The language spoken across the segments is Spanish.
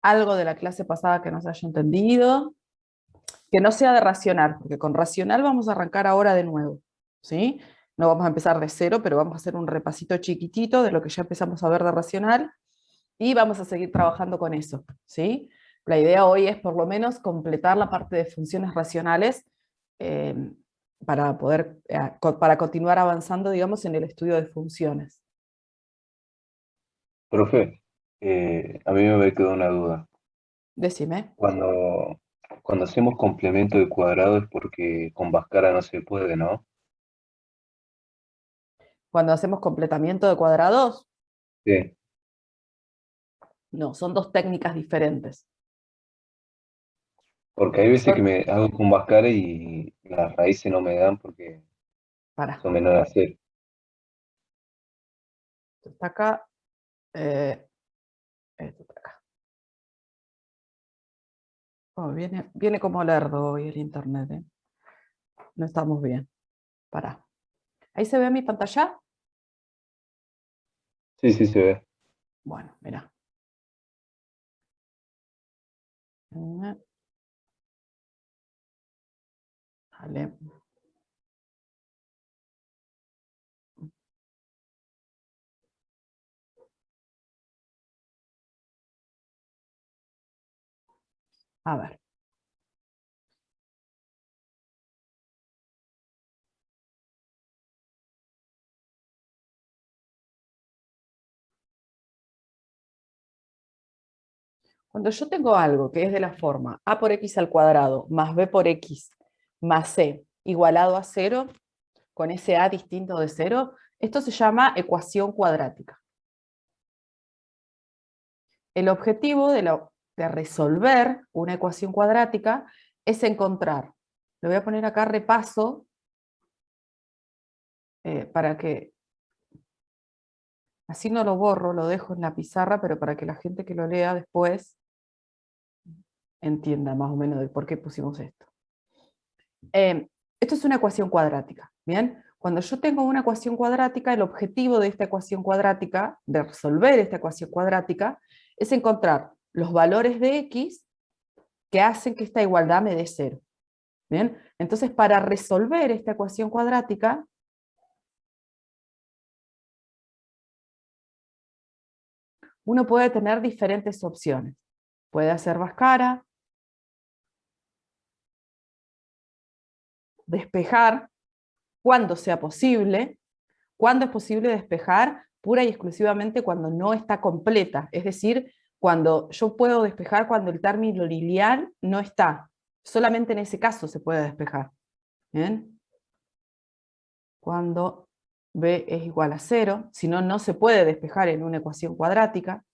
algo de la clase pasada que no se haya entendido, que no sea de racional, porque con racional vamos a arrancar ahora de nuevo, ¿sí? No vamos a empezar de cero, pero vamos a hacer un repasito chiquitito de lo que ya empezamos a ver de racional y vamos a seguir trabajando con eso, ¿sí? La idea hoy es por lo menos completar la parte de funciones racionales eh, para poder, para continuar avanzando, digamos, en el estudio de funciones. Profe, a mí me quedó una duda. Decime. Cuando hacemos complemento de cuadrado es porque con Bhaskara no se puede, ¿no? Cuando hacemos completamiento de cuadrados, Sí, no, son dos técnicas diferentes. porque hay veces que Son, me hago con Bhaskara y las raíces no me dan porque para, son menores a cero. está acá, eh, esto está acá. Oh, viene como lerdo hoy el internet, ¿eh? No estamos bien. Para. ¿Ahí se ve mi pantalla? Sí, sí se ve. Bueno, mira. Vale. A ver. Cuando yo tengo algo que es de la forma a por x al cuadrado más b por x más c igualado a cero, con ese a distinto de cero, esto se llama ecuación cuadrática. El objetivo de resolver una ecuación cuadrática es encontrar, le voy a poner acá repaso para que, así no lo borro, lo dejo en la pizarra, pero para que la gente que lo lea después entienda más o menos de por qué pusimos esto. Esto es una ecuación cuadrática, ¿bien? Cuando yo tengo una ecuación cuadrática, el objetivo de esta ecuación cuadrática, de resolver esta ecuación cuadrática, es encontrar los valores de x que hacen que esta igualdad me dé cero. ¿Bien? Entonces, para resolver esta ecuación cuadrática, uno puede tener diferentes opciones. Puede hacer Bhaskara, despejar cuando sea posible. ¿Cuándo es posible despejar? Pura y exclusivamente cuando no está completa. Es decir, cuando yo puedo despejar cuando el término lineal no está. Solamente en ese caso se puede despejar. ¿Bien? Cuando b es igual a 0, si no, no se puede despejar en una ecuación cuadrática.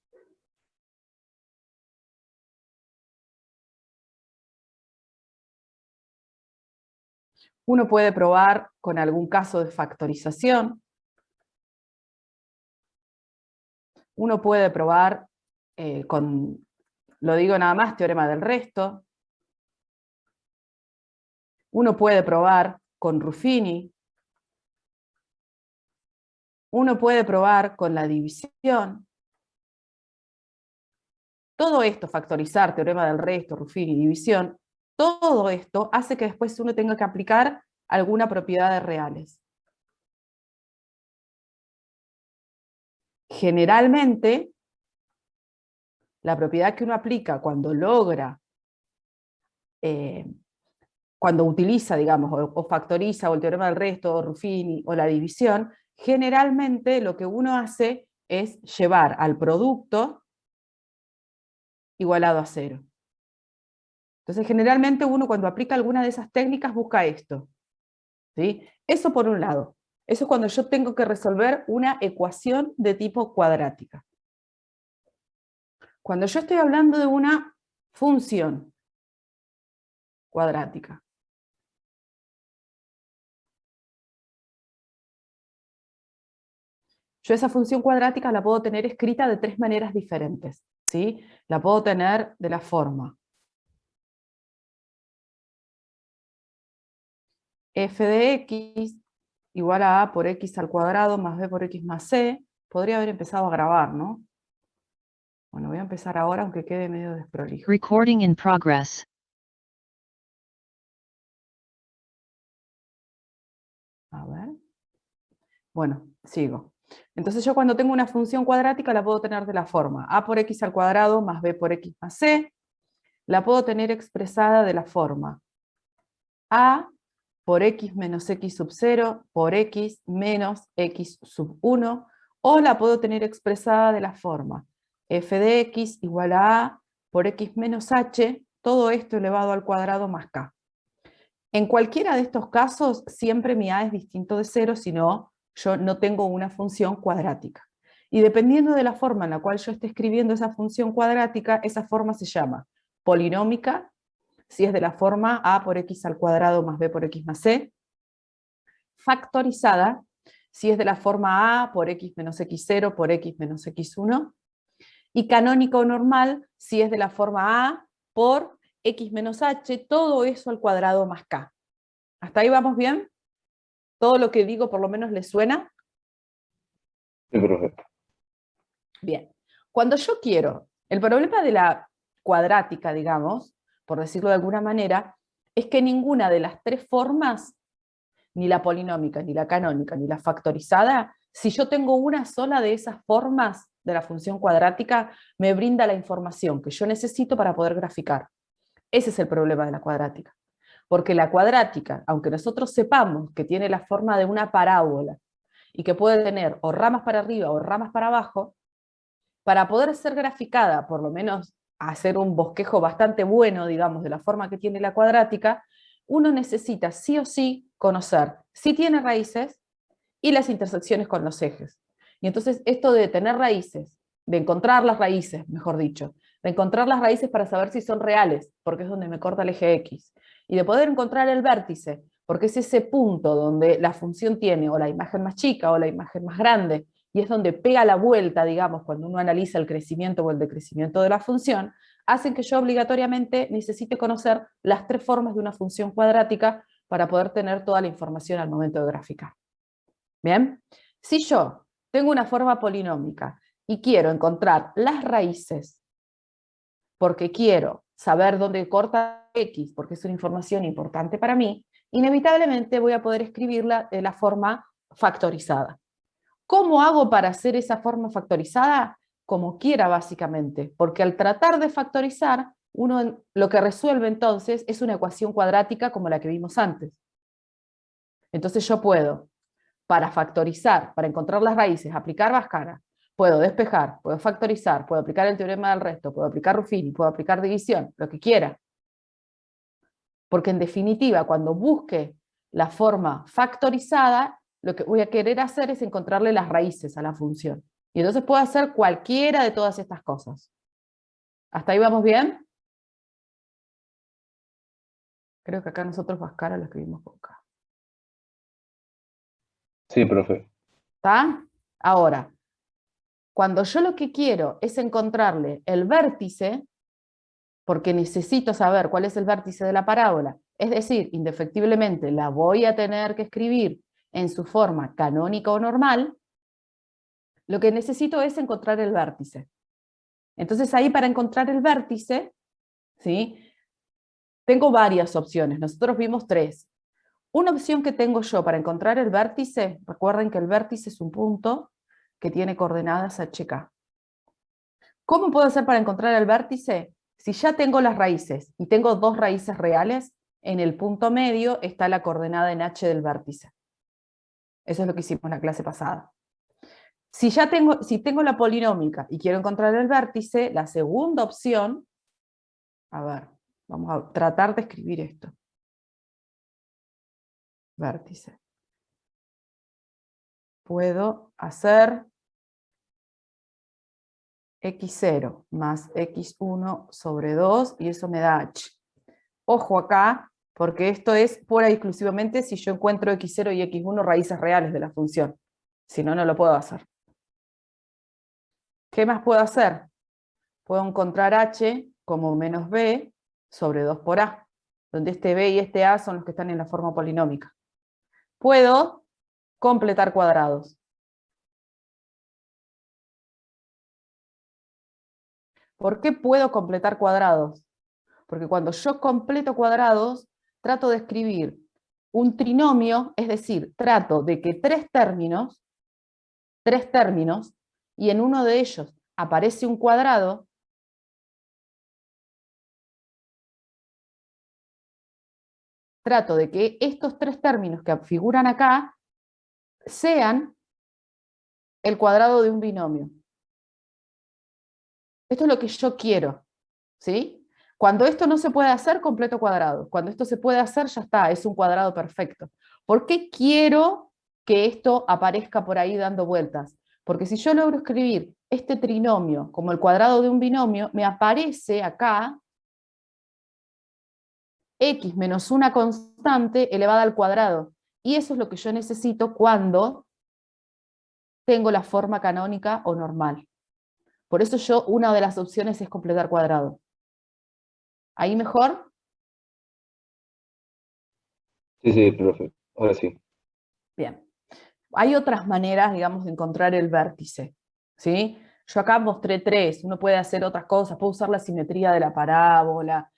Uno puede probar con algún caso de factorización. Uno puede probar con, lo digo nada más, teorema del resto. Uno puede probar con Ruffini. Uno puede probar con la división. Todo esto, factorizar, teorema del resto, Ruffini, división, todo esto hace que después uno tenga que aplicar alguna propiedad de reales. Generalmente, la propiedad que uno aplica cuando logra, eh, cuando utiliza, digamos, o factoriza, o el teorema del resto, o Ruffini, o la división, generalmente lo que uno hace es llevar al producto igualado a cero. Entonces, generalmente uno cuando aplica alguna de esas técnicas busca esto, ¿sí? Eso por un lado. Eso es cuando yo tengo que resolver una ecuación de tipo cuadrática. Cuando yo estoy hablando de una función cuadrática, yo esa función cuadrática la puedo tener escrita de tres maneras diferentes, ¿sí? La puedo tener de la forma f de x igual a por x al cuadrado más b por x más c. Podría haber empezado a grabar, ¿no? Bueno, voy a empezar ahora, aunque quede medio desprolijo. Recording in progress. A ver. Bueno, sigo. Entonces yo cuando tengo una función cuadrática la puedo tener de la forma a por x al cuadrado más b por x más c. La puedo tener expresada de la forma a por x menos x sub 0 por x menos x sub 1, o la puedo tener expresada de la forma f de x igual a por x menos h, todo esto elevado al cuadrado más k. En cualquiera de estos casos, siempre mi a es distinto de 0, si no, yo no tengo una función cuadrática. Y dependiendo de la forma en la cual yo esté escribiendo esa función cuadrática, esa forma se llama polinómica, si es de la forma a por x al cuadrado más b por x más c, factorizada, si es de la forma a por x menos x0 por x menos x1, y canónica o normal, si es de la forma a por x menos h, todo eso al cuadrado más k. ¿Hasta ahí vamos bien? ¿Todo lo que digo por lo menos les suena? Sí, profe. Bien. Cuando yo quiero, el problema de la cuadrática, digamos, por decirlo de alguna manera, es que ninguna de las tres formas, ni la polinómica, ni la canónica, ni la factorizada, si yo tengo una sola de esas formas de la función cuadrática, me brinda la información que yo necesito para poder graficar. Ese es el problema de la cuadrática. Porque la cuadrática, aunque nosotros sepamos que tiene la forma de una parábola y que puede tener o ramas para arriba o ramas para abajo, para poder ser graficada, por lo menos hacer un bosquejo bastante bueno, digamos, de la forma que tiene la cuadrática, uno necesita sí o sí conocer si tiene raíces y las intersecciones con los ejes. Y entonces esto de tener raíces, de encontrar las raíces, mejor dicho, de encontrar las raíces para saber si son reales, porque es donde me corta el eje X, y de poder encontrar el vértice, porque es ese punto donde la función tiene o la imagen más chica o la imagen más grande, y es donde pega la vuelta, digamos, cuando uno analiza el crecimiento o el decrecimiento de la función, hacen que yo obligatoriamente necesite conocer las tres formas de una función cuadrática para poder tener toda la información al momento de graficar. ¿Bien? Si yo tengo una forma polinómica y quiero encontrar las raíces, porque quiero saber dónde corta X, porque es una información importante para mí, inevitablemente voy a poder escribirla de la forma factorizada. ¿Cómo hago para hacer esa forma factorizada? Como quiera, básicamente, porque al tratar de factorizar, uno lo que resuelve entonces es una ecuación cuadrática como la que vimos antes. Entonces yo puedo, para factorizar, para encontrar las raíces, aplicar Bhaskara, puedo despejar, puedo factorizar, puedo aplicar el teorema del resto, puedo aplicar Ruffini, puedo aplicar división, lo que quiera. Porque en definitiva, cuando busque la forma factorizada, lo que voy a querer hacer es encontrarle las raíces a la función. Y entonces puedo hacer cualquiera de todas estas cosas. ¿Hasta ahí vamos bien? Creo que acá nosotros Bhaskara lo escribimos con K. Sí, profe. ¿Está? Ahora, cuando yo lo que quiero es encontrarle el vértice, porque necesito saber cuál es el vértice de la parábola, es decir, indefectiblemente la voy a tener que escribir en su forma canónica o normal, lo que necesito es encontrar el vértice. Entonces ahí para encontrar el vértice, ¿sí? Tengo varias opciones, nosotros vimos tres. Una opción que tengo yo para encontrar el vértice, recuerden que el vértice es un punto que tiene coordenadas HK. ¿Cómo puedo hacer para encontrar el vértice? Si ya tengo las raíces y tengo dos raíces reales, en el punto medio está la coordenada en H del vértice. Eso es lo que hicimos en la clase pasada. Si tengo la polinómica y quiero encontrar el vértice, la segunda opción, a ver, vamos a tratar de escribir esto. Vértice. Puedo hacer x0 más x1 sobre 2 y eso me da h. Ojo acá, porque esto es pura y exclusivamente si yo encuentro x0 y x1 raíces reales de la función. Si no, no lo puedo hacer. ¿Qué más puedo hacer? Puedo encontrar h como menos b sobre 2 por a, donde este b y este a son los que están en la forma polinómica. Puedo completar cuadrados. ¿Por qué puedo completar cuadrados? Porque cuando yo completo cuadrados, trato de escribir un trinomio, es decir, trato de que tres términos, y en uno de ellos aparece un cuadrado, trato de que estos tres términos que figuran acá sean el cuadrado de un binomio. Esto es lo que yo quiero, ¿sí? Cuando esto no se puede hacer, completo cuadrado. Cuando esto se puede hacer, ya está, es un cuadrado perfecto. ¿Por qué quiero que esto aparezca por ahí dando vueltas? Porque si yo logro escribir este trinomio como el cuadrado de un binomio, me aparece acá x menos una constante elevada al cuadrado. Y eso es lo que yo necesito cuando tengo la forma canónica o normal. Por eso una de las opciones es completar cuadrado. ¿Ahí mejor? Sí, sí, profe. Ahora sí. Bien. Hay otras maneras, digamos, de encontrar el vértice, ¿sí? Yo acá mostré tres, uno puede hacer otras cosas, puede usar la simetría de la parábola,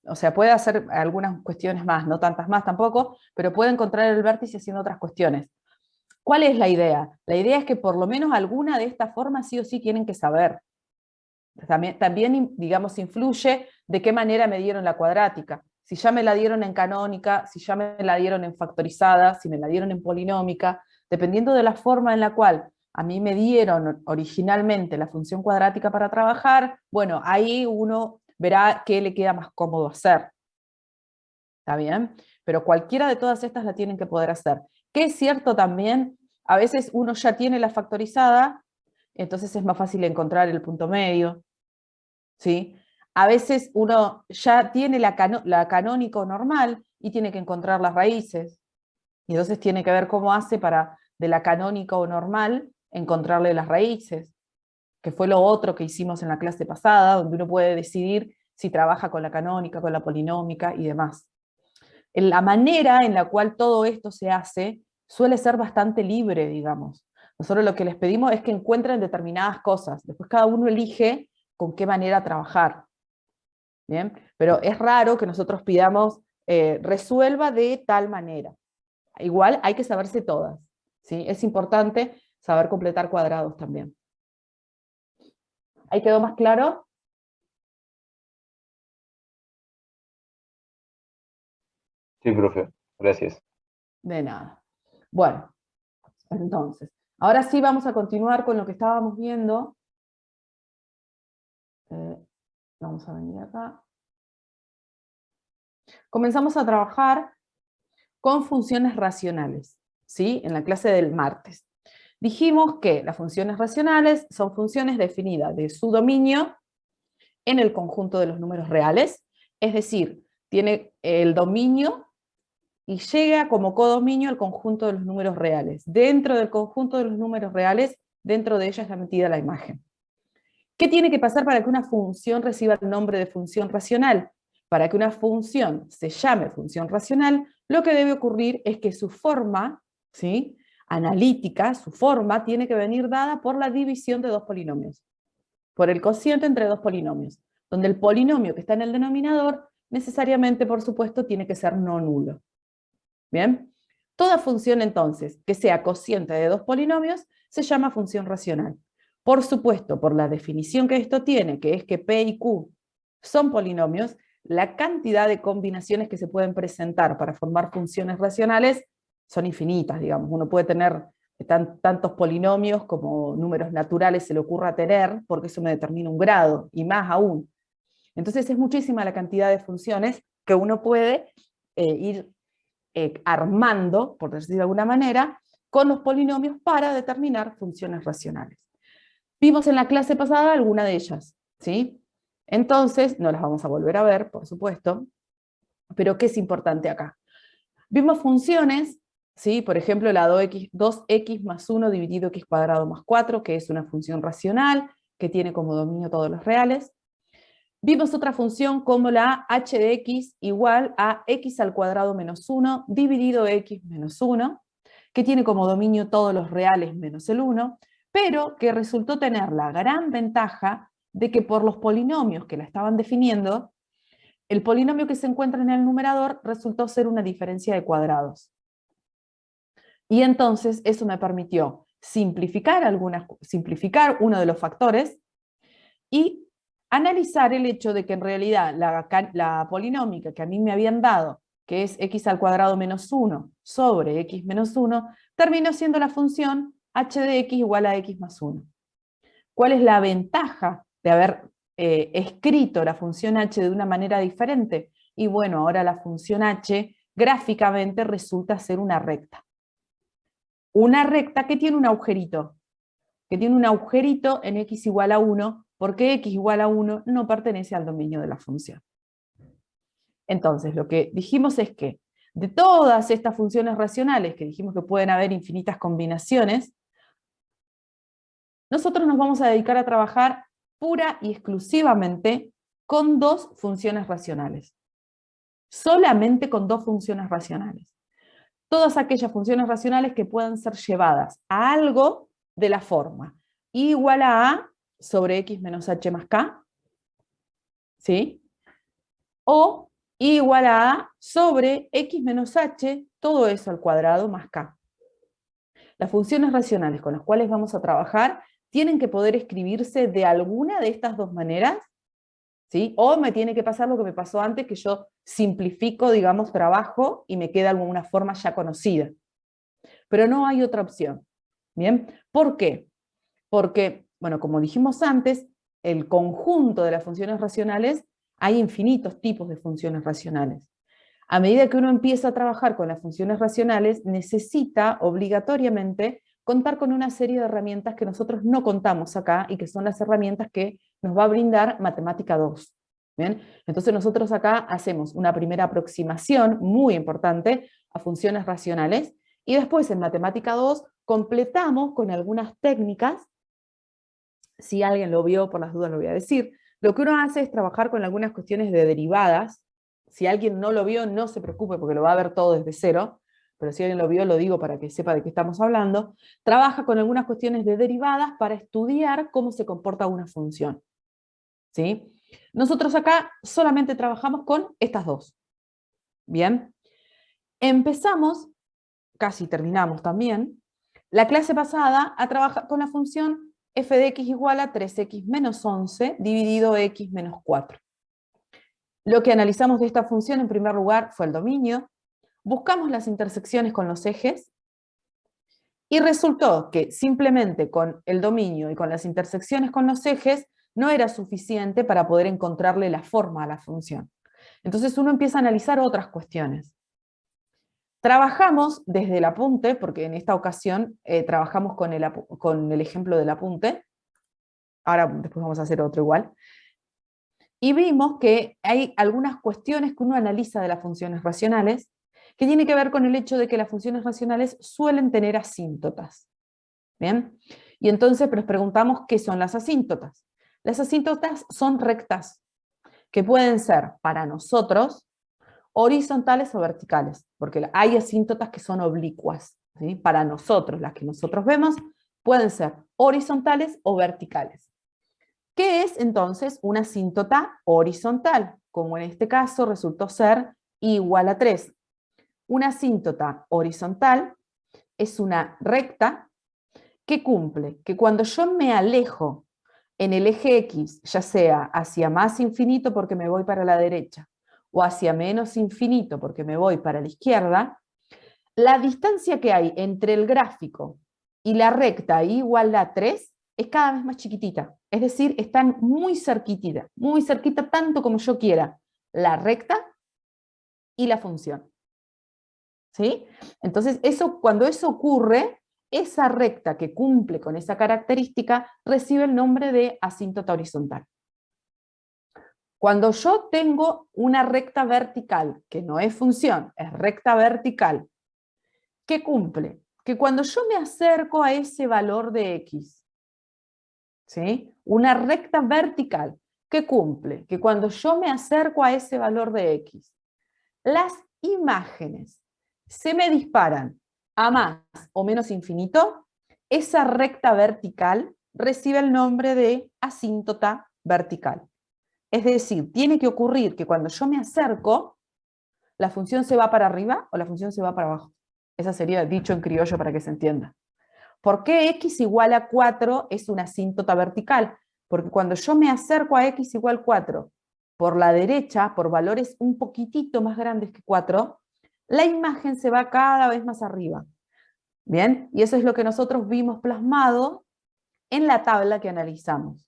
o sea, puede hacer algunas cuestiones más, no tantas más tampoco, pero puede encontrar el vértice haciendo otras cuestiones. ¿Cuál es la idea? La idea es que por lo menos alguna de estas formas sí o sí tienen que saber. También, digamos, influye de qué manera me dieron la cuadrática. Si ya me la dieron en canónica, si ya me la dieron en factorizada, si me la dieron en polinómica, dependiendo de la forma en la cual a mí me dieron originalmente la función cuadrática para trabajar, bueno, ahí uno verá qué le queda más cómodo hacer. ¿Está bien? Pero cualquiera de todas estas la tienen que poder hacer. Que es cierto también, a veces uno ya tiene la factorizada, entonces es más fácil encontrar el punto medio, ¿sí? A veces uno ya tiene la canónico normal y tiene que encontrar las raíces. Y entonces tiene que ver cómo hace para de la canónico normal encontrarle las raíces, que fue lo otro que hicimos en la clase pasada, donde uno puede decidir si trabaja con la canónica, con la polinómica y demás. La manera en la cual todo esto se hace suele ser bastante libre, digamos. Nosotros lo que les pedimos es que encuentren determinadas cosas. Después cada uno elige con qué manera trabajar. ¿Bien? Pero es raro que nosotros pidamos resuelva de tal manera. Igual hay que saberse todas, ¿sí? Es importante saber completar cuadrados también. ¿Ahí quedó más claro? Sí, profe. Gracias. De nada. Bueno, entonces, ahora sí vamos a continuar con lo que estábamos viendo. Vamos a venir acá. Comenzamos a trabajar con funciones racionales, ¿sí? En la clase del martes. Dijimos que las funciones racionales son funciones definidas de su dominio en el conjunto de los números reales, es decir, tiene el dominio y llega como codominio al conjunto de los números reales. Dentro del conjunto de los números reales, dentro de ella está metida la imagen. ¿Qué tiene que pasar para que una función reciba el nombre de función racional? Para que una función se llame función racional, lo que debe ocurrir es que su forma, ¿sí?, analítica, su forma, tiene que venir dada por la división de dos polinomios, por el cociente entre dos polinomios, donde el polinomio que está en el denominador necesariamente, por supuesto, tiene que ser no nulo. ¿Bien? Toda función, entonces, que sea cociente de dos polinomios, se llama función racional. Por supuesto, por la definición que esto tiene, que es que P y Q son polinomios, la cantidad de combinaciones que se pueden presentar para formar funciones racionales son infinitas, digamos. Uno puede tener tantos polinomios como números naturales se le ocurra tener, porque eso me determina un grado, y más aún. Entonces es muchísima la cantidad de funciones que uno puede ir armando, por decirlo de alguna manera, con los polinomios para determinar funciones racionales. Vimos en la clase pasada alguna de ellas, ¿sí? Entonces, no las vamos a volver a ver, por supuesto, pero ¿qué es importante acá? Vimos funciones, ¿sí? Por ejemplo, la 2x más 1 dividido x cuadrado más 4, que es una función racional, que tiene como dominio todos los reales. Vimos otra función como la h de x igual a x al cuadrado menos 1 dividido x menos 1, que tiene como dominio todos los reales menos el 1, pero que resultó tener la gran ventaja de que por los polinomios que la estaban definiendo, el polinomio que se encuentra en el numerador resultó ser una diferencia de cuadrados. Y entonces eso me permitió simplificar uno de los factores y analizar el hecho de que en realidad la polinómica que a mí me habían dado, que es x al cuadrado menos 1 sobre x menos 1, terminó siendo la función h de x igual a x más 1. ¿Cuál es la ventaja de haber escrito la función h de una manera diferente? Y bueno, ahora la función h gráficamente resulta ser una recta. Una recta que tiene un agujerito, en x igual a 1, porque x igual a 1 no pertenece al dominio de la función. Entonces, lo que dijimos es que de todas estas funciones racionales, que dijimos que pueden haber infinitas combinaciones, nosotros nos vamos a dedicar a trabajar pura y exclusivamente con dos funciones racionales. Solamente con dos funciones racionales. Todas aquellas funciones racionales que puedan ser llevadas a algo de la forma y igual a sobre x menos h más k, ¿sí? O igual a sobre x menos h, todo eso al cuadrado más k. Las funciones racionales con las cuales vamos a trabajar tienen que poder escribirse de alguna de estas dos maneras, ¿sí? O me tiene que pasar lo que me pasó antes, que yo simplifico, digamos, trabajo y me queda alguna forma ya conocida. Pero no hay otra opción. ¿Bien? ¿Por qué? Porque, bueno, como dijimos antes, el conjunto de las funciones racionales, hay infinitos tipos de funciones racionales. A medida que uno empieza a trabajar con las funciones racionales, necesita obligatoriamente contar con una serie de herramientas que nosotros no contamos acá y que son las herramientas que nos va a brindar Matemática 2. ¿Bien? Entonces nosotros acá hacemos una primera aproximación muy importante a funciones racionales y después en Matemática 2 completamos con algunas técnicas. Si alguien lo vio, por las dudas lo voy a decir. Lo que uno hace es trabajar con algunas cuestiones de derivadas. Si alguien no lo vio, no se preocupe porque lo va a ver todo desde cero, pero si alguien lo vio, lo digo para que sepa de qué estamos hablando. Trabaja con algunas cuestiones de derivadas para estudiar cómo se comporta una función. ¿Sí? Nosotros acá solamente trabajamos con estas dos. Bien. Empezamos, casi terminamos también, la clase pasada a trabajar con la función f de x igual a 3x menos 11 dividido x menos 4. Lo que analizamos de esta función en primer lugar fue el dominio, buscamos las intersecciones con los ejes, y resultó que simplemente con el dominio y con las intersecciones con los ejes no era suficiente para poder encontrarle la forma a la función. Entonces uno empieza a analizar otras cuestiones. Trabajamos desde el apunte, porque en esta ocasión trabajamos con el ejemplo del apunte, ahora después vamos a hacer otro igual, y vimos que hay algunas cuestiones que uno analiza de las funciones racionales, que tiene que ver con el hecho de que las funciones racionales suelen tener asíntotas. ¿Bien? Y entonces nos preguntamos qué son las asíntotas. Las asíntotas son rectas, que pueden ser para nosotros horizontales o verticales, porque hay asíntotas que son oblicuas, ¿sí? Para nosotros, las que nosotros vemos, pueden ser horizontales o verticales. ¿Qué es entonces una asíntota horizontal? Como en este caso resultó ser igual a 3. Una asíntota horizontal es una recta que cumple que cuando yo me alejo en el eje X, ya sea hacia más infinito porque me voy para la derecha, o hacia menos infinito porque me voy para la izquierda, la distancia que hay entre el gráfico y la recta igual a 3 es cada vez más chiquitita. Es decir, están muy cerquita tanto como yo quiera, la recta y la función. ¿Sí? Entonces, cuando eso ocurre, esa recta que cumple con esa característica recibe el nombre de asíntota horizontal. Cuando yo tengo una recta vertical, que no es función, es recta vertical, ¿qué cumple? Que cuando yo me acerco a ese valor de x, ¿sí? Una recta vertical, ¿qué cumple? Que cuando yo me acerco a ese valor de x, las imágenes se me disparan a más o menos infinito, esa recta vertical recibe el nombre de asíntota vertical. Es decir, tiene que ocurrir que cuando yo me acerco, la función se va para arriba o la función se va para abajo. Ese sería dicho en criollo para que se entienda. ¿Por qué x igual a 4 es una asíntota vertical? Porque cuando yo me acerco a x igual 4, por la derecha, por valores un poquitito más grandes que 4, la imagen se va cada vez más arriba. ¿Bien? Y eso es lo que nosotros vimos plasmado en la tabla que analizamos.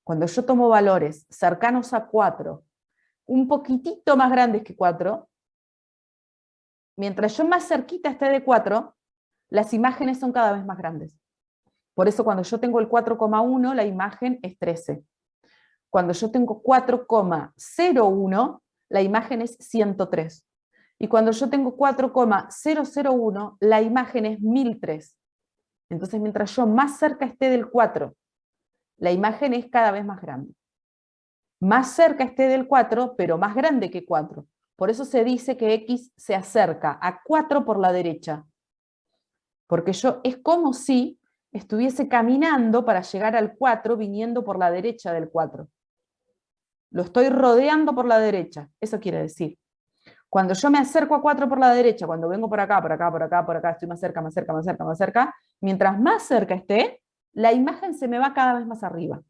Cuando yo tomo valores cercanos a 4, un poquitito más grandes que 4, mientras yo más cerquita esté de 4, las imágenes son cada vez más grandes. Por eso cuando yo tengo el 4,1, la imagen es 13. Cuando yo tengo 4,01, la imagen es 103. Y cuando yo tengo 4,001, la imagen es 1003. Entonces, mientras yo más cerca esté del 4, la imagen es cada vez más grande. Más cerca esté del 4, pero más grande que 4. Por eso se dice que X se acerca a 4 por la derecha. Porque es como si estuviese caminando para llegar al 4 viniendo por la derecha del 4. Lo estoy rodeando por la derecha, eso quiere decir. Cuando yo me acerco a 4 por la derecha, cuando vengo por acá, por acá, por acá, por acá, estoy más cerca, más cerca, más cerca, más cerca, mientras más cerca esté, la imagen se me va cada vez más arriba.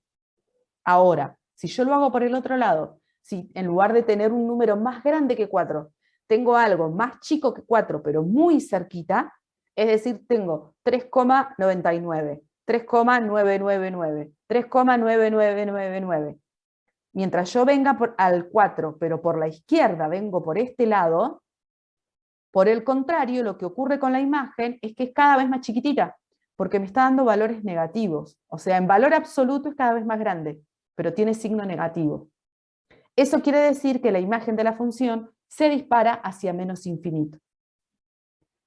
Ahora, si yo lo hago por el otro lado, si en lugar de tener un número más grande que 4, tengo algo más chico que 4, pero muy cerquita, es decir, tengo 3,99, 3,999, 3,9999. Mientras yo venga al 4, pero por la izquierda vengo por este lado, por el contrario, lo que ocurre con la imagen es que es cada vez más chiquitita, porque me está dando valores negativos. O sea, en valor absoluto es cada vez más grande, pero tiene signo negativo. Eso quiere decir que la imagen de la función se dispara hacia menos infinito.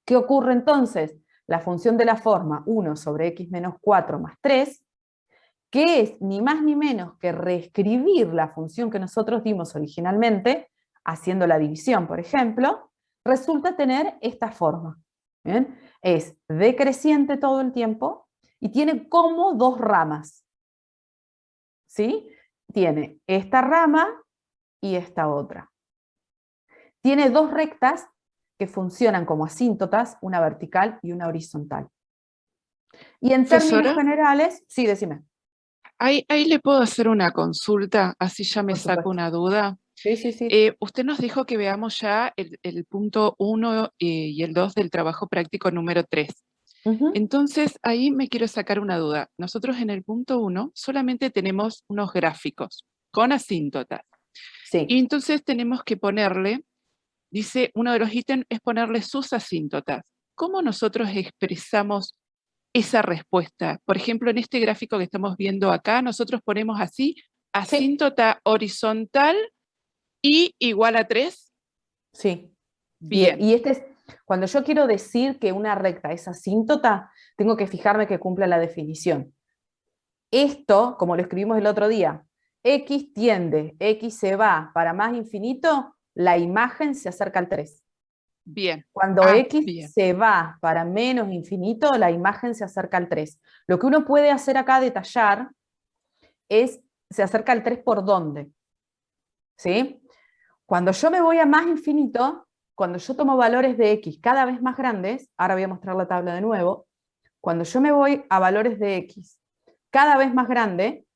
¿Qué ocurre entonces? La función de la forma 1 sobre x menos 4 más 3, que es ni más ni menos que reescribir la función que nosotros dimos originalmente, haciendo la división, por ejemplo, resulta tener esta forma. ¿Bien? Es decreciente todo el tiempo y tiene como dos ramas. ¿Sí? Tiene esta rama y esta otra. Tiene dos rectas que funcionan como asíntotas, una vertical y una horizontal. Y en términos Profesora, generales, sí, decime. ahí le puedo hacer una consulta, así ya me Por saco supuesto. una duda. Sí, sí, sí. Usted nos dijo que veamos ya el punto 1 y el 2 del trabajo práctico número 3. Ujú. Entonces, ahí me quiero sacar una duda. Nosotros en el punto 1 solamente tenemos unos gráficos con asíntotas. Y Sí. entonces tenemos que ponerle, dice, uno de los ítems es ponerle sus asíntotas. ¿Cómo nosotros expresamos esa respuesta? Por ejemplo, en este gráfico que estamos viendo acá, nosotros ponemos así, Sí. asíntota horizontal y igual a 3. Sí. Bien, Y este es, cuando yo quiero decir que una recta es asíntota, tengo que fijarme que cumpla la definición. Esto, como lo escribimos el otro día, x tiende, x se va para más infinito, la imagen se acerca al 3. bien. Cuando Ah, x bien. se va para menos infinito, la imagen se acerca al 3. Lo que uno puede hacer acá, detallar, es, se acerca al 3 por dónde. ¿Sí? Cuando yo me voy a más infinito, cuando yo tomo valores de x cada vez más grandes, ahora voy a mostrar la tabla de nuevo, cuando yo me voy a valores de x cada vez más grande,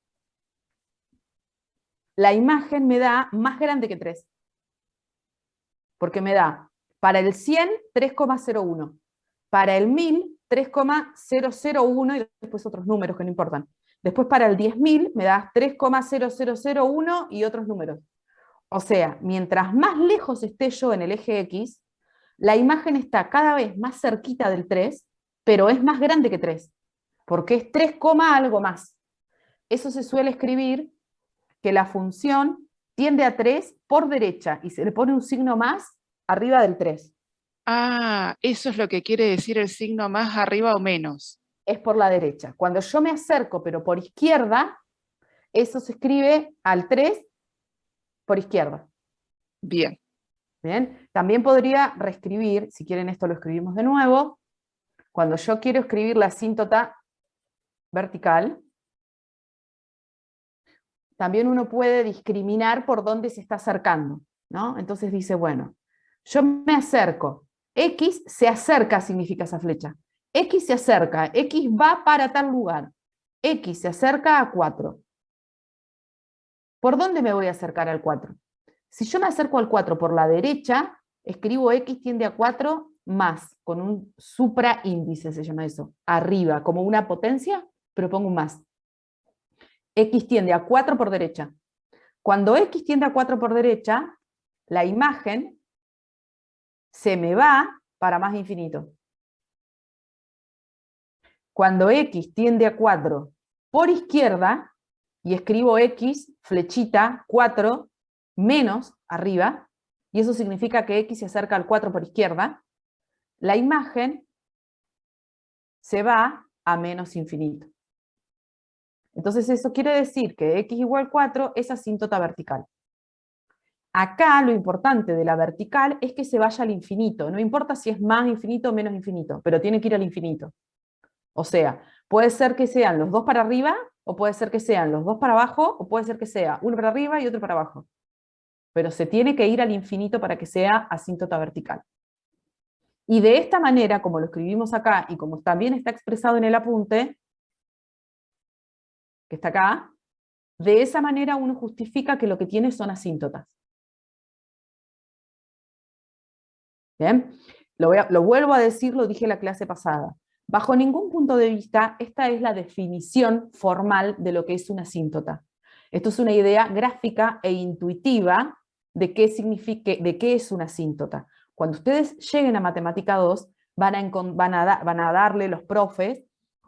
la imagen me da más grande que 3. Porque me da para el 100, 3,01. Para el 1000, 3,001 y después otros números que no importan. Después para el 10.000 me da 3,0001 y otros números. O sea, mientras más lejos esté yo en el eje X, la imagen está cada vez más cerquita del 3, pero es más grande que 3, porque es 3, algo más. Eso se suele escribir que la función tiende a 3 por derecha y se le pone un signo más arriba del 3. Ah, eso es lo que quiere decir el signo más arriba o menos. Es por la derecha. Cuando yo me acerco, pero por izquierda, eso se escribe al 3 por izquierda. Bien. ¿Bien? También podría reescribir, si quieren esto lo escribimos de nuevo, cuando yo quiero escribir la asíntota vertical, también uno puede discriminar por dónde se está acercando, ¿no? Entonces dice, bueno, yo me acerco, X se acerca significa esa flecha, X se acerca, X va para tal lugar, X se acerca a 4. ¿Por dónde me voy a acercar al 4? Si yo me acerco al 4 por la derecha, escribo X tiende a 4 más, con un supraíndice se llama eso, arriba, como una potencia, pero pongo un más. X tiende a 4 por derecha. Cuando X tiende a 4 por derecha, la imagen se me va para más infinito. Cuando X tiende a 4 por izquierda, y escribo X, flechita, 4, menos arriba, y eso significa que X se acerca al 4 por izquierda, la imagen se va a menos infinito. Entonces eso quiere decir que X igual 4 es asíntota vertical. Acá lo importante de la vertical es que se vaya al infinito, no importa si es más infinito o menos infinito, pero tiene que ir al infinito. O sea, puede ser que sean los dos para arriba, o puede ser que sean los dos para abajo, o puede ser que sea uno para arriba y otro para abajo. Pero se tiene que ir al infinito para que sea asíntota vertical. Y de esta manera, como lo escribimos acá, y como también está expresado en el apunte, que está acá, de esa manera uno justifica que lo que tiene son asíntotas. ¿Bien? Lo vuelvo a decir, lo dije en la clase pasada. Bajo ningún punto de vista, esta es la definición formal de lo que es una asíntota. Esto es una idea gráfica e intuitiva de qué significa, de qué es una asíntota. Cuando ustedes lleguen a Matemática 2, van a darle los profes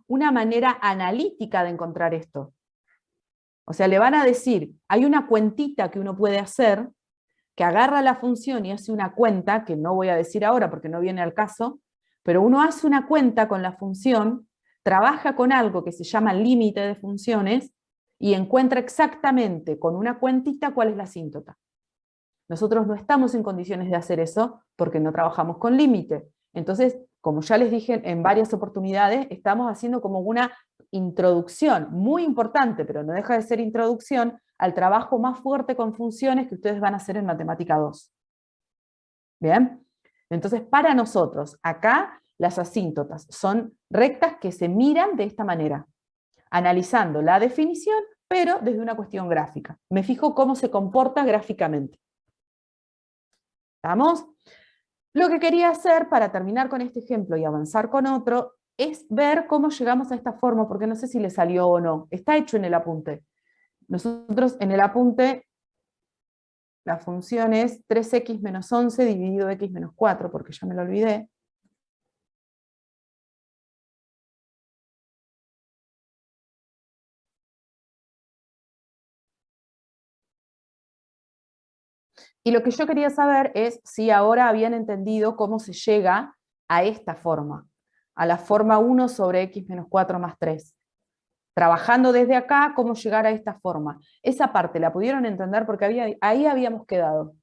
una manera analítica de encontrar esto. O sea, le van a decir, hay una cuentita que uno puede hacer, que agarra la función y hace una cuenta, que no voy a decir ahora porque no viene al caso, pero uno hace una cuenta con la función, trabaja con algo que se llama límite de funciones, y encuentra exactamente con una cuentita cuál es la asíntota. Nosotros no estamos en condiciones de hacer eso porque no trabajamos con límite. Entonces, como ya les dije en varias oportunidades, estamos haciendo como una introducción muy importante, pero no deja de ser introducción, al trabajo más fuerte con funciones que ustedes van a hacer en Matemática 2. ¿Bien? Entonces, para nosotros, acá las asíntotas son rectas que se miran de esta manera, analizando la definición, pero desde una cuestión gráfica. Me fijo cómo se comporta gráficamente. ¿Estamos? Lo que quería hacer para terminar con este ejemplo y avanzar con otro es ver cómo llegamos a esta forma, porque no sé si le salió o no. Está hecho en el apunte. Nosotros en el apunte, la función es 3x menos 11 dividido x menos 4, porque ya me lo olvidé. Y lo que yo quería saber es si ahora habían entendido cómo se llega a esta forma, a la forma 1 sobre x menos 4 más 3. Trabajando desde acá, cómo llegar a esta forma. Esa parte la pudieron entender porque ahí habíamos quedado.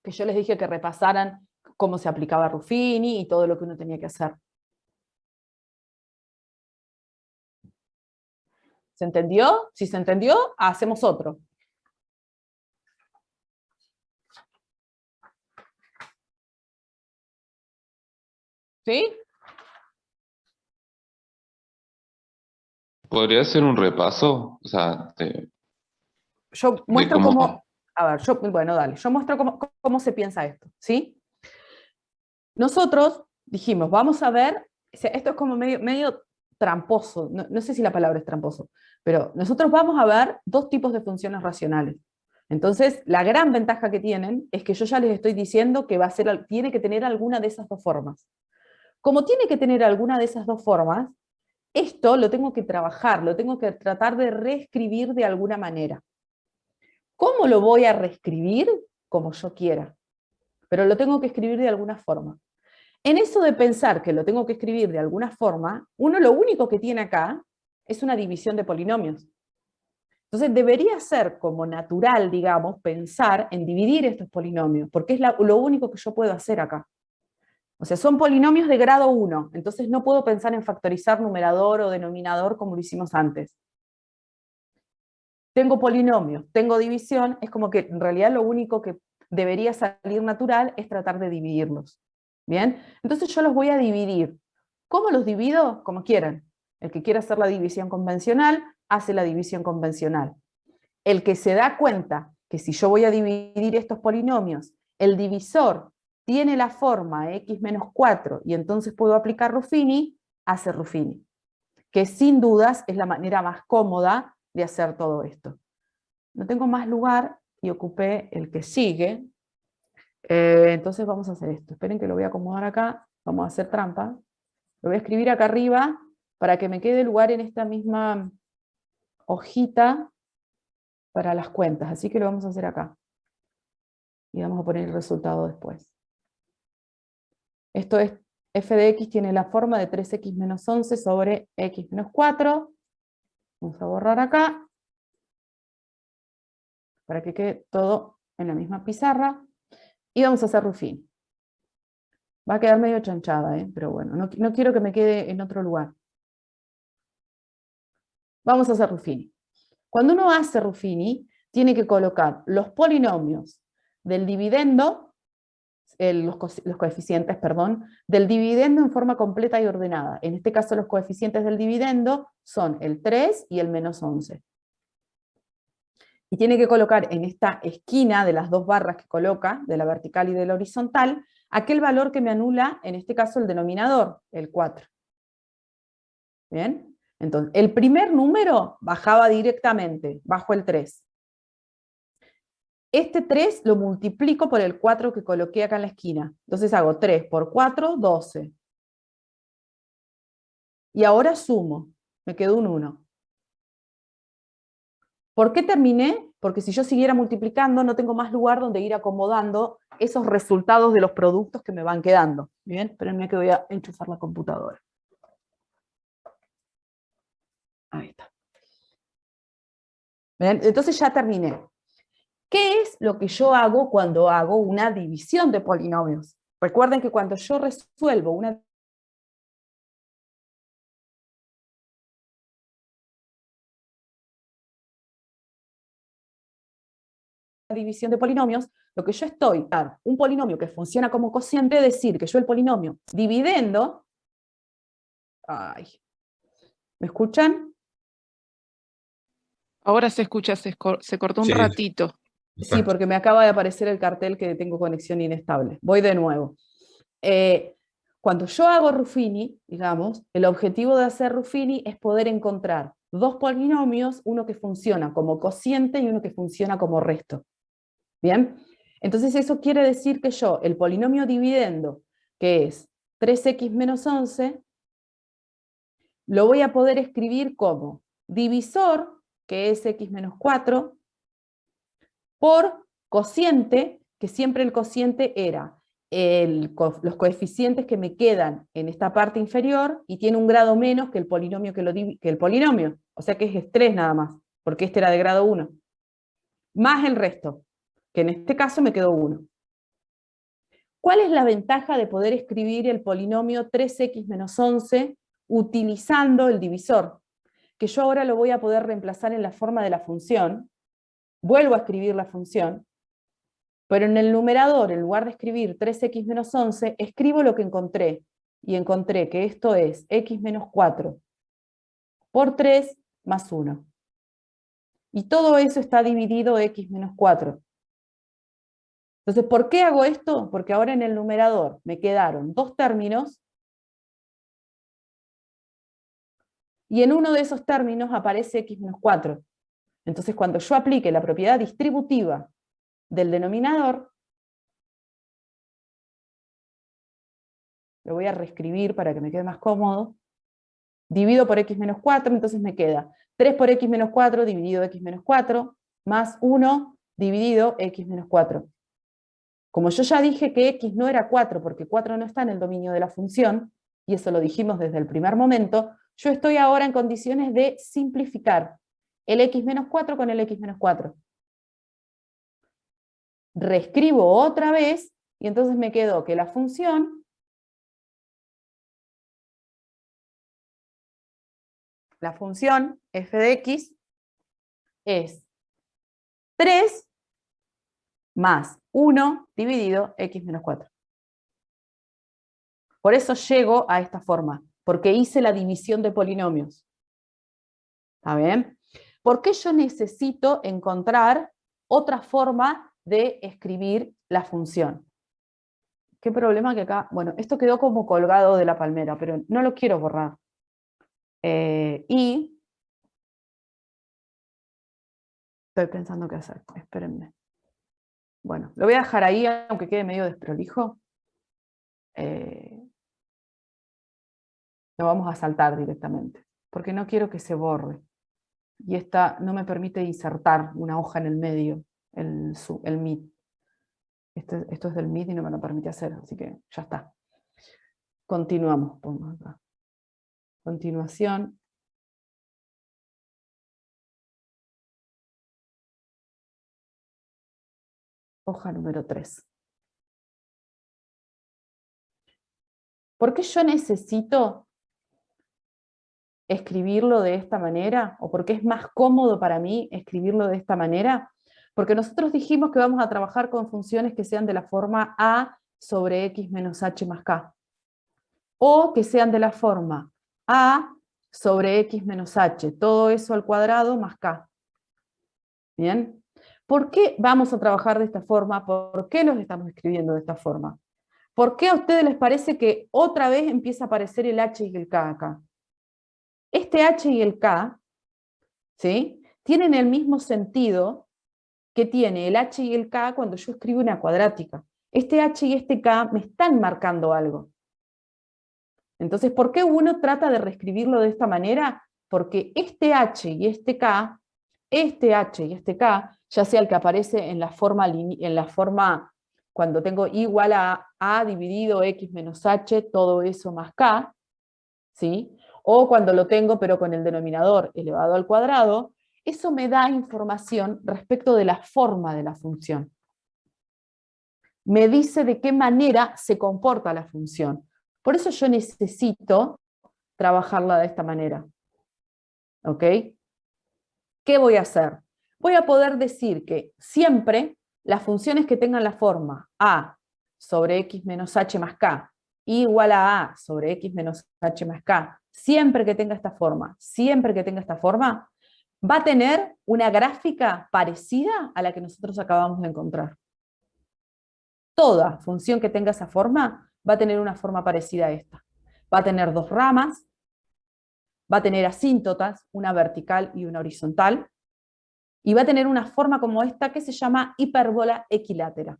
Que yo les dije que repasaran cómo se aplicaba Ruffini y todo lo que uno tenía que hacer. ¿Se entendió? Si se entendió, hacemos otro. ¿Sí? ¿Podría hacer un repaso? O sea, Yo muestro cómo... cómo... A ver, bueno, dale. Yo muestro cómo se piensa esto, ¿sí? Nosotros dijimos, vamos a ver, o sea, esto es como medio tramposo, no sé si la palabra es tramposo, pero nosotros vamos a ver dos tipos de funciones racionales. Entonces, la gran ventaja que tienen es que yo ya les estoy diciendo que tiene que tener alguna de esas dos formas. Como tiene que tener alguna de esas dos formas, esto lo tengo que trabajar, lo tengo que tratar de reescribir de alguna manera. ¿Cómo lo voy a reescribir? Como yo quiera. Pero lo tengo que escribir de alguna forma. En eso de pensar que lo tengo que escribir de alguna forma, uno lo único que tiene acá es una división de polinomios. Entonces debería ser como natural, digamos, pensar en dividir estos polinomios, porque es lo único que yo puedo hacer acá. O sea, son polinomios de grado 1, entonces no puedo pensar en factorizar numerador o denominador como lo hicimos antes. Tengo polinomios, tengo división, es como que en realidad lo único que debería salir natural es tratar de dividirlos. ¿Bien? Entonces yo los voy a dividir. ¿Cómo los divido? Como quieran. El que quiera hacer la división convencional, hace la división convencional. El que se da cuenta que si yo voy a dividir estos polinomios, el divisor tiene la forma x menos 4 y entonces puedo aplicar Ruffini, hace Ruffini. Que sin dudas es la manera más cómoda de hacer todo esto. No tengo más lugar y ocupé el que sigue. Entonces vamos a hacer esto. Esperen que lo voy a acomodar acá. Vamos a hacer trampa. Lo voy a escribir acá arriba para que me quede lugar en esta misma hojita para las cuentas. Así que lo vamos a hacer acá. Y vamos a poner el resultado después. Esto es, f de x tiene la forma de 3x menos 11 sobre x menos 4. Vamos a borrar acá, para que quede todo en la misma pizarra. Y vamos a hacer Ruffini. Va a quedar medio chanchada, pero bueno, no quiero que me quede en otro lugar. Vamos a hacer Ruffini. Cuando uno hace Ruffini, tiene que colocar los polinomios del dividendo, los coeficientes, perdón, del dividendo en forma completa y ordenada. En este caso los coeficientes del dividendo son el 3 y el menos 11. Y tiene que colocar en esta esquina de las dos barras que coloca, de la vertical y de la horizontal, aquel valor que me anula, en este caso el denominador, el 4. ¿Bien? Entonces, el primer número bajaba directamente, bajo el 3. Este 3 lo multiplico por el 4 que coloqué acá en la esquina. Entonces hago 3 por 4, 12. Y ahora sumo, me quedó un 1. ¿Por qué terminé? Porque si yo siguiera multiplicando, no tengo más lugar donde ir acomodando esos resultados de los productos que me van quedando. Bien, espérenme que voy a enchufar la computadora. Ahí está. ¿Bien? Entonces ya terminé. ¿Qué es lo que yo hago cuando hago una división de polinomios? Recuerden que cuando yo resuelvo una división de polinomios, lo que yo estoy, un polinomio que funciona como cociente, es decir, que yo el polinomio dividendo, ay, ¿me escuchan? Ahora se escucha, se cortó un Sí. ratito. Sí, porque me acaba de aparecer el cartel que tengo conexión inestable. Voy de nuevo. Cuando yo hago Ruffini, digamos, el objetivo de hacer Ruffini es poder encontrar dos polinomios, uno que funciona como cociente y uno que funciona como resto. ¿Bien? Entonces eso quiere decir que yo, el polinomio dividendo, que es 3x menos 11, lo voy a poder escribir como divisor, que es x menos 4, por cociente, que siempre el cociente era los coeficientes que me quedan en esta parte inferior y tiene un grado menos que el polinomio que el polinomio, o sea que es 3 nada más, porque este era de grado 1, más el resto, que en este caso me quedó 1. ¿Cuál es la ventaja de poder escribir el polinomio 3x menos 11 utilizando el divisor? Que yo ahora lo voy a poder reemplazar en la forma de la función, vuelvo a escribir la función, pero en el numerador, en lugar de escribir 3x menos 11, escribo lo que encontré, y encontré que esto es x menos 4 por 3 más 1. Y todo eso está dividido x menos 4. Entonces, ¿por qué hago esto? Porque ahora en el numerador me quedaron dos términos, y en uno de esos términos aparece x menos 4. Entonces, cuando yo aplique la propiedad distributiva del denominador, lo voy a reescribir para que me quede más cómodo, divido por x menos 4, entonces me queda 3 por x menos 4 dividido x menos 4, más 1 dividido x menos 4. Como yo ya dije que x no era 4, porque 4 no está en el dominio de la función, y eso lo dijimos desde el primer momento, yo estoy ahora en condiciones de simplificar el x menos 4 con el x menos 4. Reescribo otra vez, y entonces me quedó que la función la función f de x es 3 más 1 dividido x menos 4. Por eso llego a esta forma, porque hice la división de polinomios. ¿Está bien? ¿Por qué yo necesito encontrar otra forma de escribir la función? ¿Qué problema que acá? Bueno, esto quedó como colgado de la palmera, pero no lo quiero borrar. Y estoy pensando qué hacer, espérenme. Bueno, lo voy a dejar ahí, aunque quede medio desprolijo. Lo vamos a saltar directamente, porque no quiero que se borre. Y esta no me permite insertar una hoja en el medio, el MIT. Esto es del MIT y no me lo permite hacer, así que ya está. Continuamos. Pongo acá. Continuación. Hoja número 3. ¿Por qué yo necesito escribirlo de esta manera? ¿O por qué es más cómodo para mí escribirlo de esta manera? Porque nosotros dijimos que vamos a trabajar con funciones que sean de la forma a sobre x menos h más k. O que sean de la forma a sobre x menos h, todo eso al cuadrado más k. ¿Bien? ¿Por qué vamos a trabajar de esta forma? ¿Por qué los estamos escribiendo de esta forma? ¿Por qué a ustedes les parece que otra vez empieza a aparecer el h y el k acá? Este h y el k, ¿sí?, tienen el mismo sentido que tiene el h y el k cuando yo escribo una cuadrática. Este h y este k me están marcando algo. Entonces, ¿por qué uno trata de reescribirlo de esta manera? Porque este h y este k, ya sea el que aparece en la forma cuando tengo igual a dividido x menos h, todo eso más k, ¿sí?, o cuando lo tengo pero con el denominador elevado al cuadrado, eso me da información respecto de la forma de la función. Me dice de qué manera se comporta la función. Por eso yo necesito trabajarla de esta manera. ¿Ok? ¿Qué voy a hacer? Voy a poder decir que siempre las funciones que tengan la forma a sobre x menos h más k igual a sobre x menos h más k, siempre que tenga esta forma, va a tener una gráfica parecida a la que nosotros acabamos de encontrar. Toda función que tenga esa forma va a tener una forma parecida a esta. Va a tener dos ramas, va a tener asíntotas, una vertical y una horizontal, y va a tener una forma como esta que se llama hipérbola equilátera.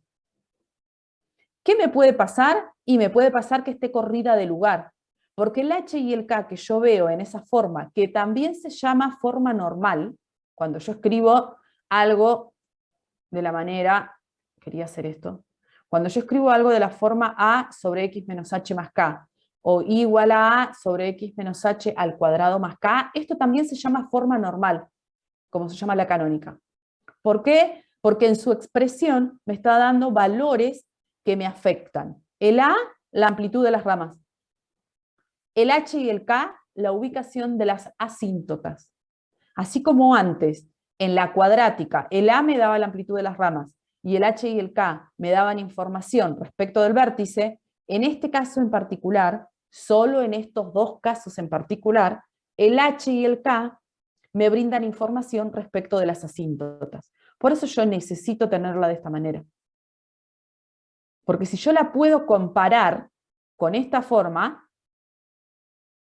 ¿Qué me puede pasar? Y me puede pasar que esté corrida de lugar, porque el h y el k que yo veo en esa forma, que también se llama forma normal, cuando yo escribo algo de la manera, quería hacer esto, cuando yo escribo algo de la forma a sobre x menos h más k, o igual a sobre x menos h al cuadrado más k, esto también se llama forma normal, como se llama la canónica. ¿Por qué? Porque en su expresión me está dando valores que me afectan. El a, la amplitud de las ramas. El h y el k, la ubicación de las asíntotas. Así como antes, en la cuadrática, el a me daba la amplitud de las ramas y el h y el k me daban información respecto del vértice, en este caso en particular, solo en estos dos casos en particular, el h y el k me brindan información respecto de las asíntotas. Por eso yo necesito tenerla de esta manera. Porque si yo la puedo comparar con esta forma,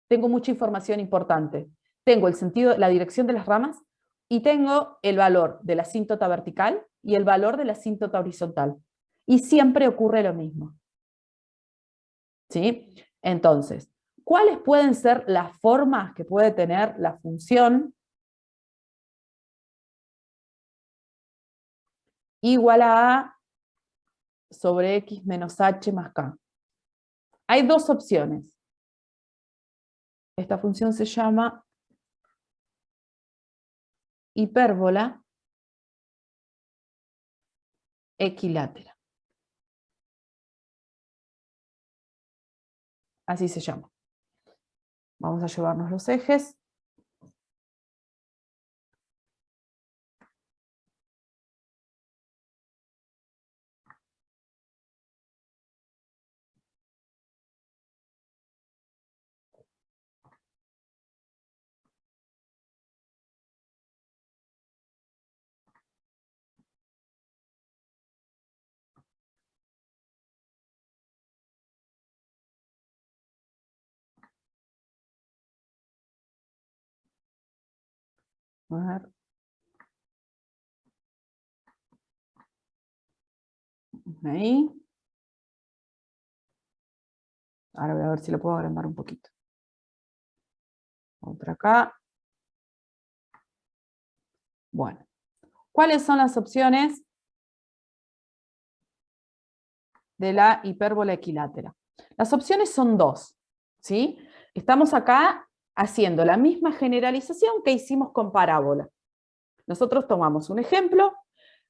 tengo mucha información importante. Tengo el sentido, la dirección de las ramas, y tengo el valor de la asíntota vertical y el valor de la asíntota horizontal. Y siempre ocurre lo mismo. ¿Sí? Entonces, ¿cuáles pueden ser las formas que puede tener la función igual a sobre x menos h más k? Hay dos opciones. Esta función se llama hipérbola equilátera. Así se llama. Vamos a llevarnos los ejes. A ver. Ahí. Ahora voy a ver si lo puedo agrandar un poquito. Otra acá. Bueno. ¿Cuáles son las opciones de la hipérbola equilátera? Las opciones son dos, ¿sí? Estamos acá haciendo la misma generalización que hicimos con parábola. Nosotros tomamos un ejemplo,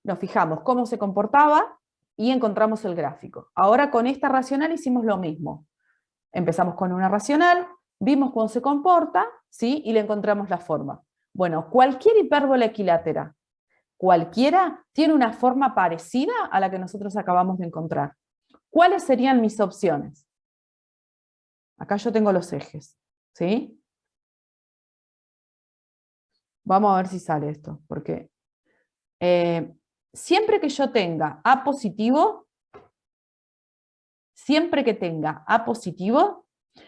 nos fijamos cómo se comportaba y encontramos el gráfico. Ahora con esta racional hicimos lo mismo. Empezamos con una racional, vimos cómo se comporta, ¿sí? Y le encontramos la forma. Bueno, cualquier hipérbola equilátera, cualquiera, tiene una forma parecida a la que nosotros acabamos de encontrar. ¿Cuáles serían mis opciones? Acá yo tengo los ejes, ¿sí? Vamos a ver si sale esto, porque siempre que yo tenga A positivo,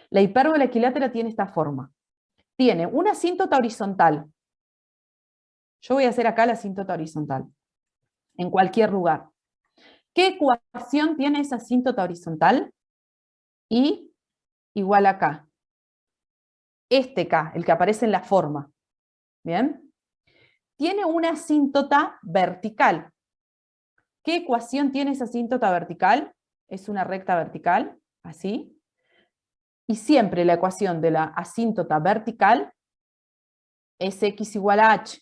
la hipérbola equilátera tiene esta forma. Tiene una asíntota horizontal. Yo voy a hacer acá la asíntota horizontal, en cualquier lugar. ¿Qué ecuación tiene esa asíntota horizontal? Y igual a K. Este K, el que aparece en la forma. ¿Bien? Tiene una asíntota vertical. ¿Qué ecuación tiene esa asíntota vertical? Es una recta vertical, así. Y siempre la ecuación de la asíntota vertical es x igual a h.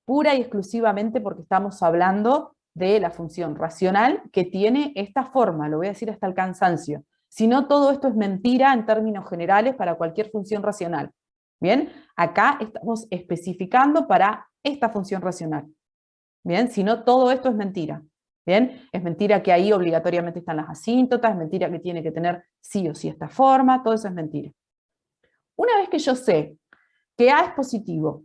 Pura y exclusivamente porque estamos hablando de la función racional que tiene esta forma, lo voy a decir hasta el cansancio. Si no, todo esto es mentira en términos generales para cualquier función racional. Bien, acá estamos especificando para esta función racional. Bien, si no, todo esto es mentira. Bien, es mentira que ahí obligatoriamente están las asíntotas, es mentira que tiene que tener sí o sí esta forma, todo eso es mentira. Una vez que yo sé que A es positivo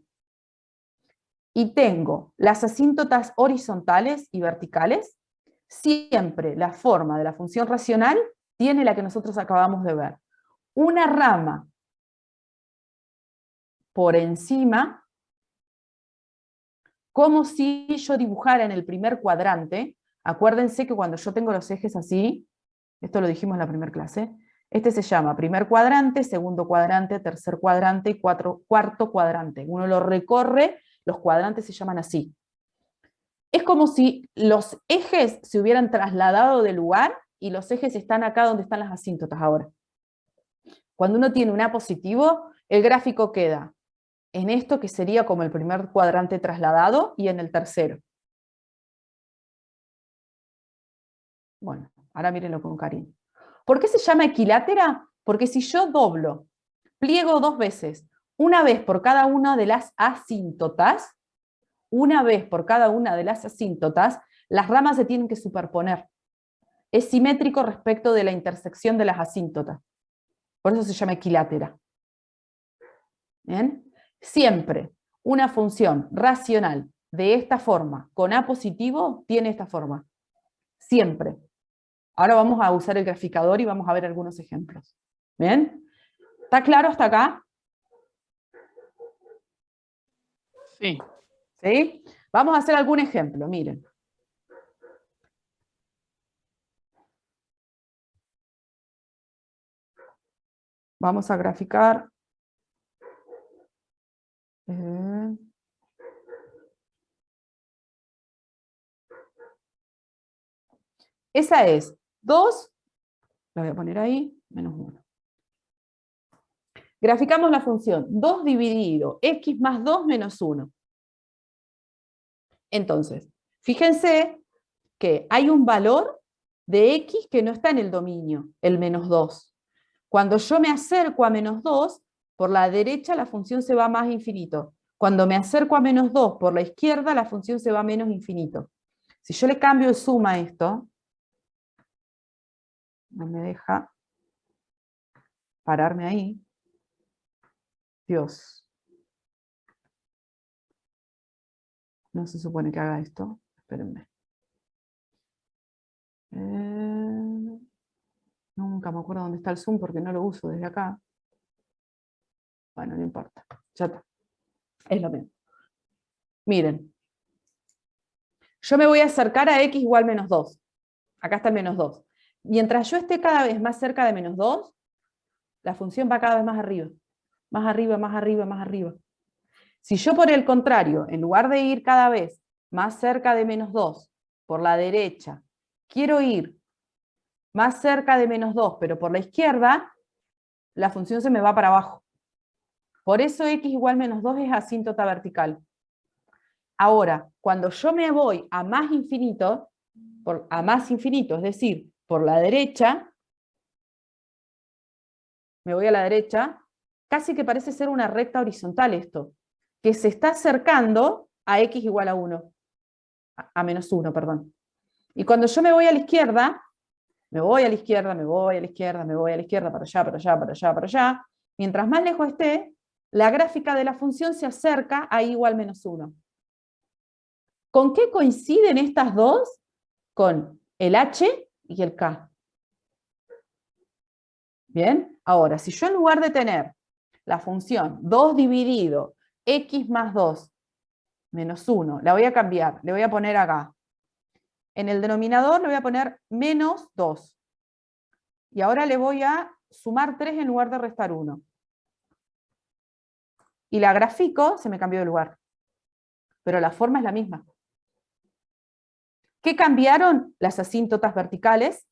y tengo las asíntotas horizontales y verticales, siempre la forma de la función racional tiene la que nosotros acabamos de ver. Una rama por encima, como si yo dibujara en el primer cuadrante. Acuérdense que cuando yo tengo los ejes así, esto lo dijimos en la primera clase, este se llama primer cuadrante, segundo cuadrante, tercer cuadrante y cuarto cuadrante. Uno lo recorre, los cuadrantes se llaman así. Es como si los ejes se hubieran trasladado de lugar y los ejes están acá donde están las asíntotas ahora. Cuando uno tiene un A positivo, el gráfico queda en esto que sería como el primer cuadrante trasladado y en el tercero. Bueno, ahora mírenlo con cariño. ¿Por qué se llama equilátera? Porque si yo doblo, pliego dos veces, una vez por cada una de las asíntotas, las ramas se tienen que superponer. Es simétrico respecto de la intersección de las asíntotas. Por eso se llama equilátera. ¿Bien? Siempre una función racional de esta forma, con A positivo, tiene esta forma. Siempre. Ahora vamos a usar el graficador y vamos a ver algunos ejemplos. ¿Bien? ¿Está claro hasta acá? Sí. ¿Sí? Vamos a hacer algún ejemplo, miren. Vamos a graficar. Esa es 2, la voy a poner ahí, menos 1. Graficamos la función 2 dividido x más 2 menos 1. Entonces, fíjense que hay un valor de x que no está en el dominio, el menos 2. Cuando yo me acerco a menos 2, por la derecha la función se va más infinito. Cuando me acerco a menos 2 por la izquierda, la función se va a menos infinito. Si yo le cambio de suma a esto, no me deja pararme ahí. Dios. No se supone que haga esto. Espérenme. Nunca me acuerdo dónde está el zoom porque no lo uso desde acá. Bueno, no importa. Ya está. Es lo mismo. Miren, yo me voy a acercar a x igual menos 2. Acá está el menos 2. Mientras yo esté cada vez más cerca de menos 2, la función va cada vez más arriba. Más arriba, más arriba, más arriba. Si yo por el contrario, en lugar de ir cada vez más cerca de menos 2, por la derecha, quiero ir más cerca de menos 2, pero por la izquierda, la función se me va para abajo. Por eso x igual menos 2 es asíntota vertical. Ahora, cuando yo me voy a más infinito, es decir, por la derecha, me voy a la derecha, casi que parece ser una recta horizontal esto, que se está acercando a x igual a 1, a menos 1, perdón. Y cuando yo me voy a la izquierda, me voy a la izquierda, me voy a la izquierda, me voy a la izquierda, para allá, para allá, para allá, para allá, mientras más lejos esté, la gráfica de la función se acerca a y igual menos 1. ¿Con qué coinciden estas dos? Con el h y el k. Bien, ahora, si yo en lugar de tener la función 2 dividido x más 2 menos 1, la voy a cambiar, le voy a poner acá. En el denominador le voy a poner menos 2. Y ahora le voy a sumar 3 en lugar de restar 1. Y la grafico, se me cambió de lugar. Pero la forma es la misma. ¿Qué cambiaron? Las asíntotas verticales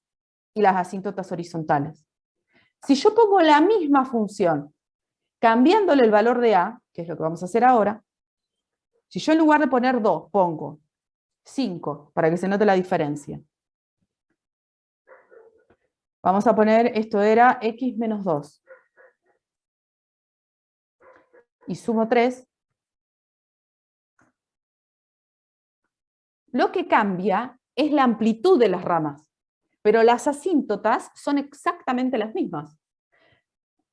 y las asíntotas horizontales. Si yo pongo la misma función, cambiándole el valor de a, que es lo que vamos a hacer ahora, si yo en lugar de poner 2 pongo 5, para que se note la diferencia. Vamos a poner, esto era x menos 2. Y sumo 3. Lo que cambia es la amplitud de las ramas, pero las asíntotas son exactamente las mismas.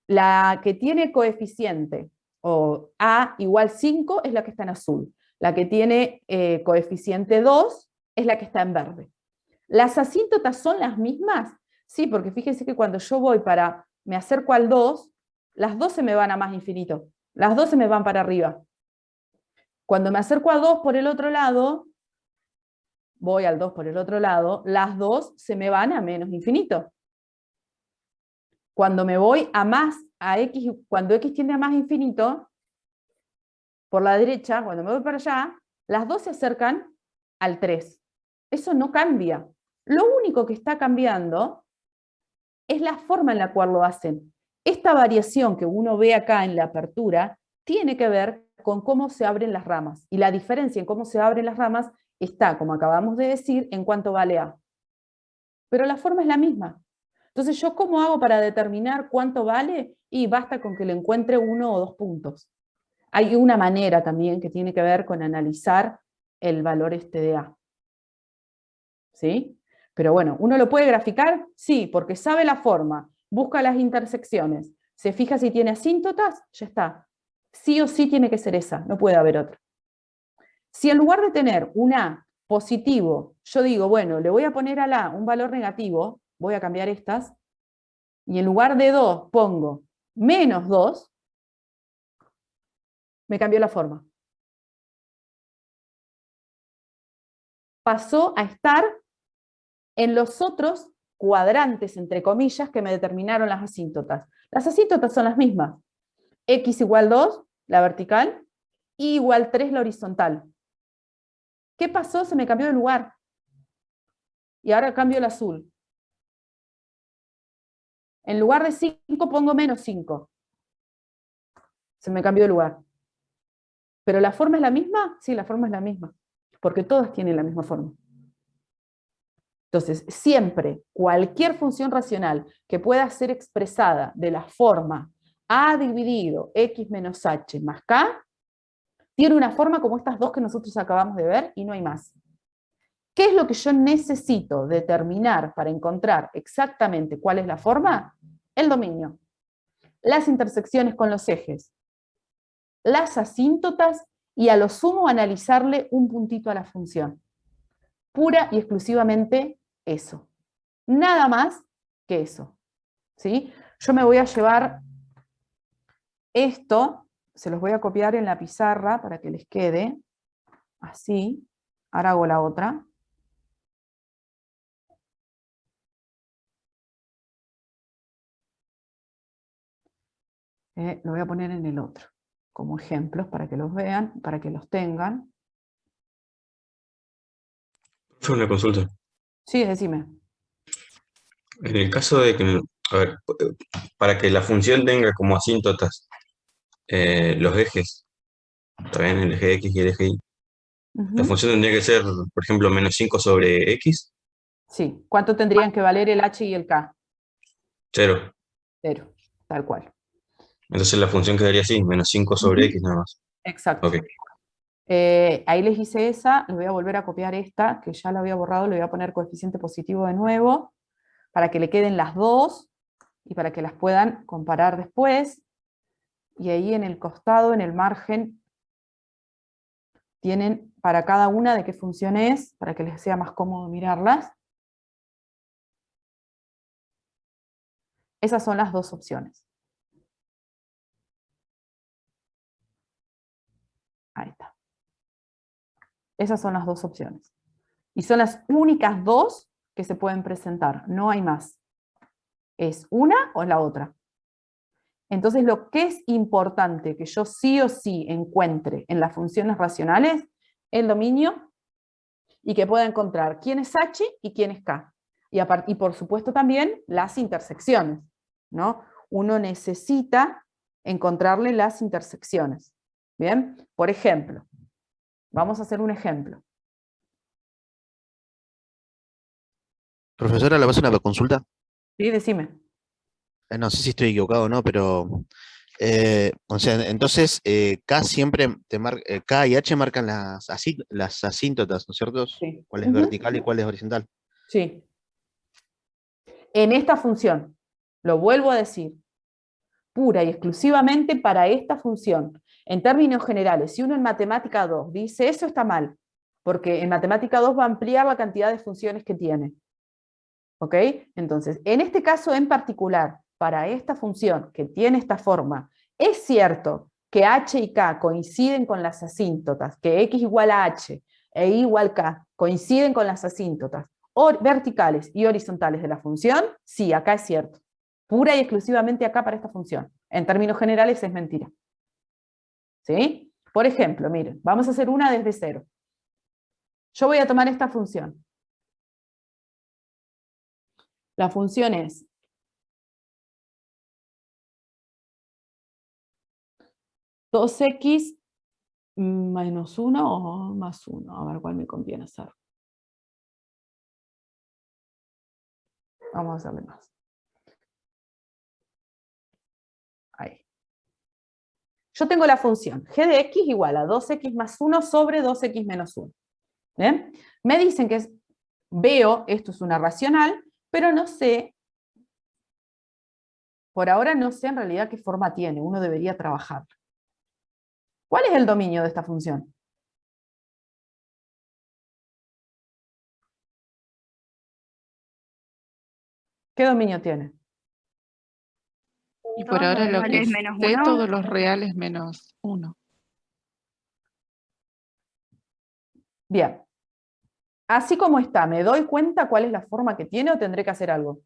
La que tiene coeficiente, o a igual 5, es la que está en azul. La que tiene coeficiente 2 es la que está en verde. ¿Las asíntotas son las mismas? Sí, porque fíjense que cuando yo voy me acerco al 2, las 2 se me van a más infinito. Las 2 se me van para arriba. Cuando me acerco a 2 por el otro lado, voy al 2 por el otro lado, las 2 se me van a menos infinito. Cuando me voy a x, cuando x tiende a más infinito, por la derecha, cuando me voy para allá, las 2 se acercan al 3. Eso no cambia. Lo único que está cambiando es la forma en la cual lo hacen. Esta variación que uno ve acá en la apertura tiene que ver con cómo se abren las ramas. Y la diferencia en cómo se abren las ramas está, como acabamos de decir, en cuánto vale a. Pero la forma es la misma. Entonces, ¿yo cómo hago para determinar cuánto vale? Y basta con que le encuentre 1 o 2 puntos. Hay una manera también que tiene que ver con analizar el valor de a. ¿Sí? Pero bueno, ¿uno lo puede graficar? Sí, porque sabe la forma, busca las intersecciones, se fija si tiene asíntotas, ya está. Sí o sí tiene que ser esa, no puede haber otra. Si en lugar de tener un a positivo, yo digo, bueno, le voy a poner al a un valor negativo, voy a cambiar estas, y en lugar de 2 pongo menos 2, me cambió la forma. Pasó a estar en los otros cuadrantes, entre comillas, que me determinaron las asíntotas. Las asíntotas son las mismas. X igual 2, la vertical, y igual 3, la horizontal. ¿Qué pasó? Se me cambió de lugar. Y ahora cambio el azul. En lugar de 5 pongo menos 5. Se me cambió de lugar. ¿Pero la forma es la misma? Sí, la forma es la misma. Porque todas tienen la misma forma. Entonces, siempre, cualquier función racional que pueda ser expresada de la forma a dividido x menos h más k, tiene una forma como estas dos que nosotros acabamos de ver y no hay más. ¿Qué es lo que yo necesito determinar para encontrar exactamente cuál es la forma? El dominio. Las intersecciones con los ejes. Las asíntotas y a lo sumo analizarle un puntito a la función. Pura y exclusivamente eso. Nada más que eso. ¿Sí? Yo me voy a llevar esto, se los voy a copiar en la pizarra para que les quede. así. Ahora hago la otra. Lo voy a poner en el otro, como ejemplos para que los vean, para que los tengan. Fue una consulta. Sí, decime. En el caso de que, a ver, para que la función tenga como asíntotas los ejes, también el eje X y el eje Y, la Ujú. función tendría que ser, por ejemplo, -5 sobre X, Sí. ¿Cuánto tendrían que valer el H y el K? 0. 0, tal cual. Entonces la función quedaría así, -5 sobre Ujú. X nada más. Exacto. Ok. Ahí les hice esa, les voy a volver a copiar esta, que ya la había borrado, le voy a poner coeficiente positivo de nuevo, para que le queden las dos, y para que las puedan comparar después. Y ahí en el costado, en el margen, tienen para cada una de qué función es, para que les sea más cómodo mirarlas. Esas son las dos opciones. Ahí está. Esas son las dos opciones. Y son las únicas dos que se pueden presentar, no hay más. Es una o la otra. Entonces lo que es importante que yo sí o sí encuentre en las funciones racionales, el dominio, y que pueda encontrar quién es H y quién es K. Y por supuesto también las intersecciones, ¿no? Uno necesita encontrarle las intersecciones. ¿Bien? Por ejemplo, vamos a hacer un ejemplo. Profesora, ¿le vas a hacer una consulta? ¿Sí? Decime. No sé si estoy equivocado o no, pero o sea, entonces K siempre K y H marcan las asíntotas, ¿no es cierto? Sí. ¿Cuál es vertical y cuál es horizontal? Sí. En esta función, lo vuelvo a decir, pura y exclusivamente para esta función. En términos generales, si uno en matemática 2 dice eso está mal, porque en matemática 2 va a ampliar la cantidad de funciones que tiene. ¿Ok? Entonces, en este caso en particular, para esta función que tiene esta forma, es cierto que H y K coinciden con las asíntotas, que X igual a H e Y igual a K coinciden con las asíntotas verticales y horizontales de la función, sí, acá es cierto. Pura y exclusivamente acá para esta función. En términos generales es mentira. ¿Sí? Por ejemplo, miren, vamos a hacer una desde cero. Yo voy a tomar esta función. La función es 2x menos 1 o más 1. A ver cuál me conviene hacer. Vamos a hacerle más. Ahí. Yo tengo la función g de x igual a 2x más 1 sobre 2x menos 1. ¿Bien? Me dicen que veo, esto es una racional, pero no sé, por ahora no sé en realidad qué forma tiene, uno debería trabajar. ¿Cuál es el dominio de esta función? ¿Qué dominio tiene? Y por Todos ahora los lo que reales menos sé, 1. todos los reales menos 1. Bien. Así como está, ¿me doy cuenta cuál es la forma que tiene o tendré que hacer algo?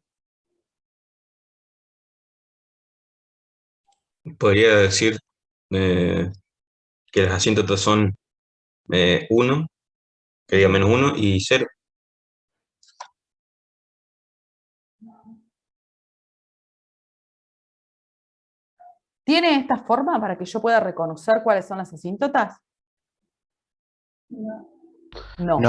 Podría decir que las asíntotas son 1, que diga -1 y 0. ¿Tiene esta forma para que yo pueda reconocer cuáles son las asíntotas? No.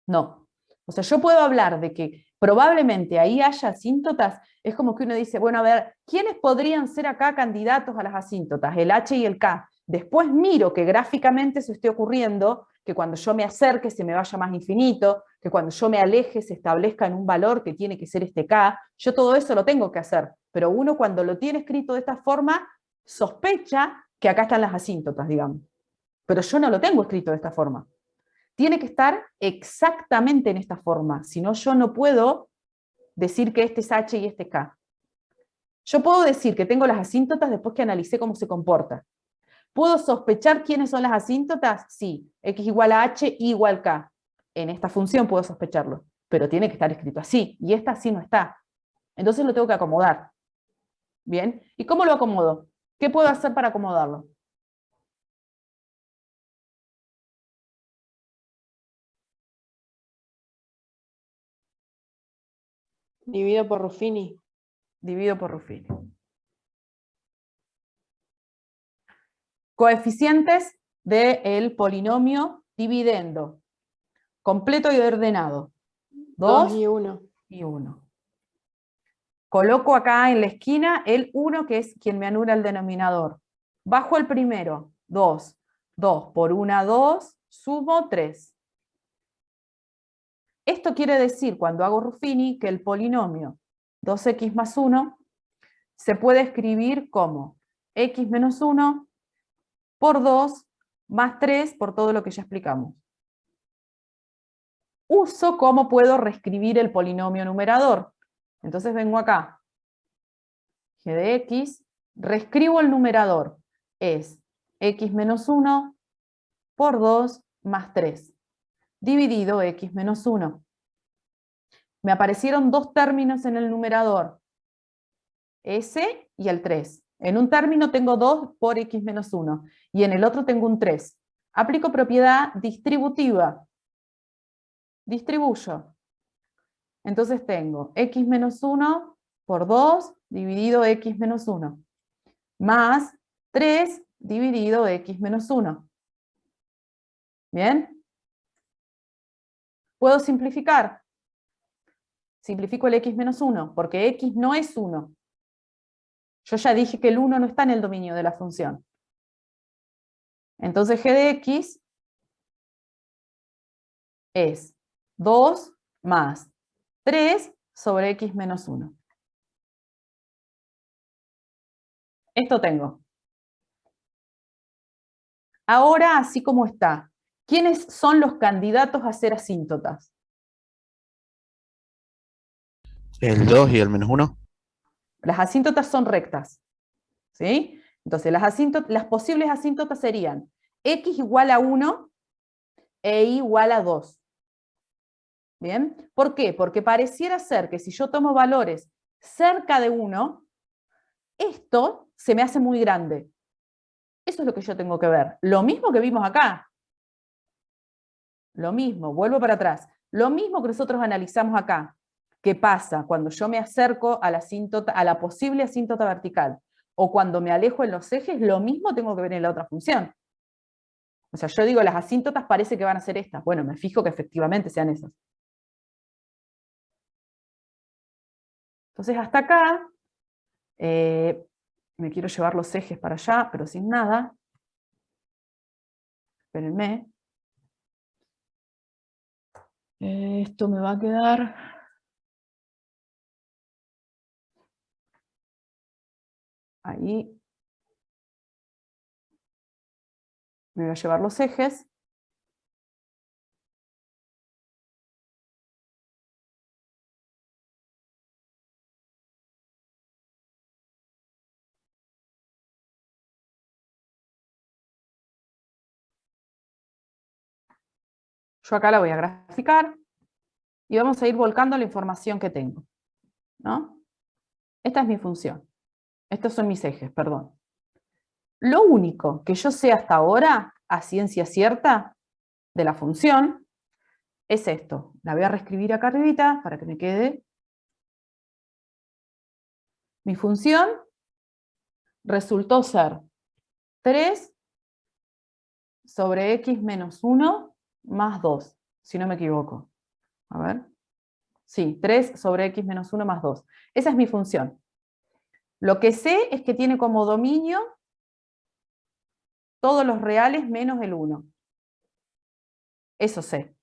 No. O sea, yo puedo hablar de que probablemente ahí haya asíntotas, es como que uno dice, bueno, a ver, ¿quiénes podrían ser acá candidatos a las asíntotas? El H y el K. Después miro que gráficamente se esté ocurriendo que cuando yo me acerque se me vaya más infinito, que cuando yo me aleje se establezca en un valor que tiene que ser este K. Yo todo eso lo tengo que hacer, pero uno cuando lo tiene escrito de esta forma, sospecha que acá están las asíntotas, digamos. Pero yo no lo tengo escrito de esta forma. Tiene que estar exactamente en esta forma, si no yo no puedo decir que este es H y este es K. Yo puedo decir que tengo las asíntotas después que analicé cómo se comporta, ¿Puedo sospechar quiénes son las asíntotas? Sí, x igual a h, y igual k. En esta función puedo sospecharlo, pero tiene que estar escrito así, y esta así no está. Entonces lo tengo que acomodar. ¿Bien? ¿Y cómo lo acomodo? ¿Qué puedo hacer para acomodarlo? Divido por Ruffini. Divido por Ruffini. Coeficientes del polinomio dividendo. Completo y ordenado. 2 2 y 1. y 1. Coloco acá en la esquina el 1, que es quien me anula el denominador. Bajo el primero, 2. 2 por 1, 2, sumo 3. Esto quiere decir, cuando hago Ruffini, que el polinomio 2x más 1 se puede escribir como x menos 1 por 2 más 3 por todo lo que ya explicamos. Uso cómo puedo reescribir el polinomio numerador. Entonces vengo acá, g de x, reescribo el numerador, es x menos 1 por 2 más 3, dividido x menos 1. Me aparecieron dos términos en el numerador, s y el 3. En un término tengo 2 por x menos 1, y en el otro tengo un 3. Aplico propiedad distributiva. Distribuyo. Entonces tengo x menos 1 por 2 dividido x menos 1, más 3 dividido x menos 1. ¿Bien? ¿Puedo simplificar? Simplifico el x menos 1, porque x no es 1. Yo ya dije que el 1 no está en el dominio de la función. Entonces g de x es 2 más 3 sobre x menos 1. Esto tengo. Ahora, así como está, ¿quiénes son los candidatos a ser asíntotas? El 2 y el menos 1. Las asíntotas son rectas, ¿sí? Entonces, las posibles asíntotas serían x igual a 1 e y igual a 2. ¿Bien? ¿Por qué? Porque pareciera ser que si yo tomo valores cerca de 1, esto se me hace muy grande. Eso es lo que yo tengo que ver. Lo mismo que vimos acá. Lo mismo, vuelvo para atrás. Lo mismo que nosotros analizamos acá. ¿Qué pasa cuando yo me acerco a la posible asíntota vertical? O cuando me alejo en los ejes, lo mismo tengo que ver en la otra función. O sea, yo digo, las asíntotas parece que van a ser estas. Bueno, me fijo que efectivamente sean esas. Entonces, hasta acá, me quiero llevar los ejes para allá, pero sin nada. Espérenme. Esto me va a quedar... Ahí. Me voy a llevar los ejes. Yo acá la voy a graficar y vamos a ir volcando la información que tengo, ¿no? Esta es mi función. Estos son mis ejes, perdón. Lo único que yo sé hasta ahora, a ciencia cierta, de la función, es esto. La voy a reescribir acá arribita para que me quede. Mi función resultó ser 3 sobre x menos 1 más 2, si no me equivoco. A ver. Sí, 3 sobre x menos 1 más 2. Esa es mi función. Lo que sé es que tiene como dominio todos los reales menos el 1. Eso sé.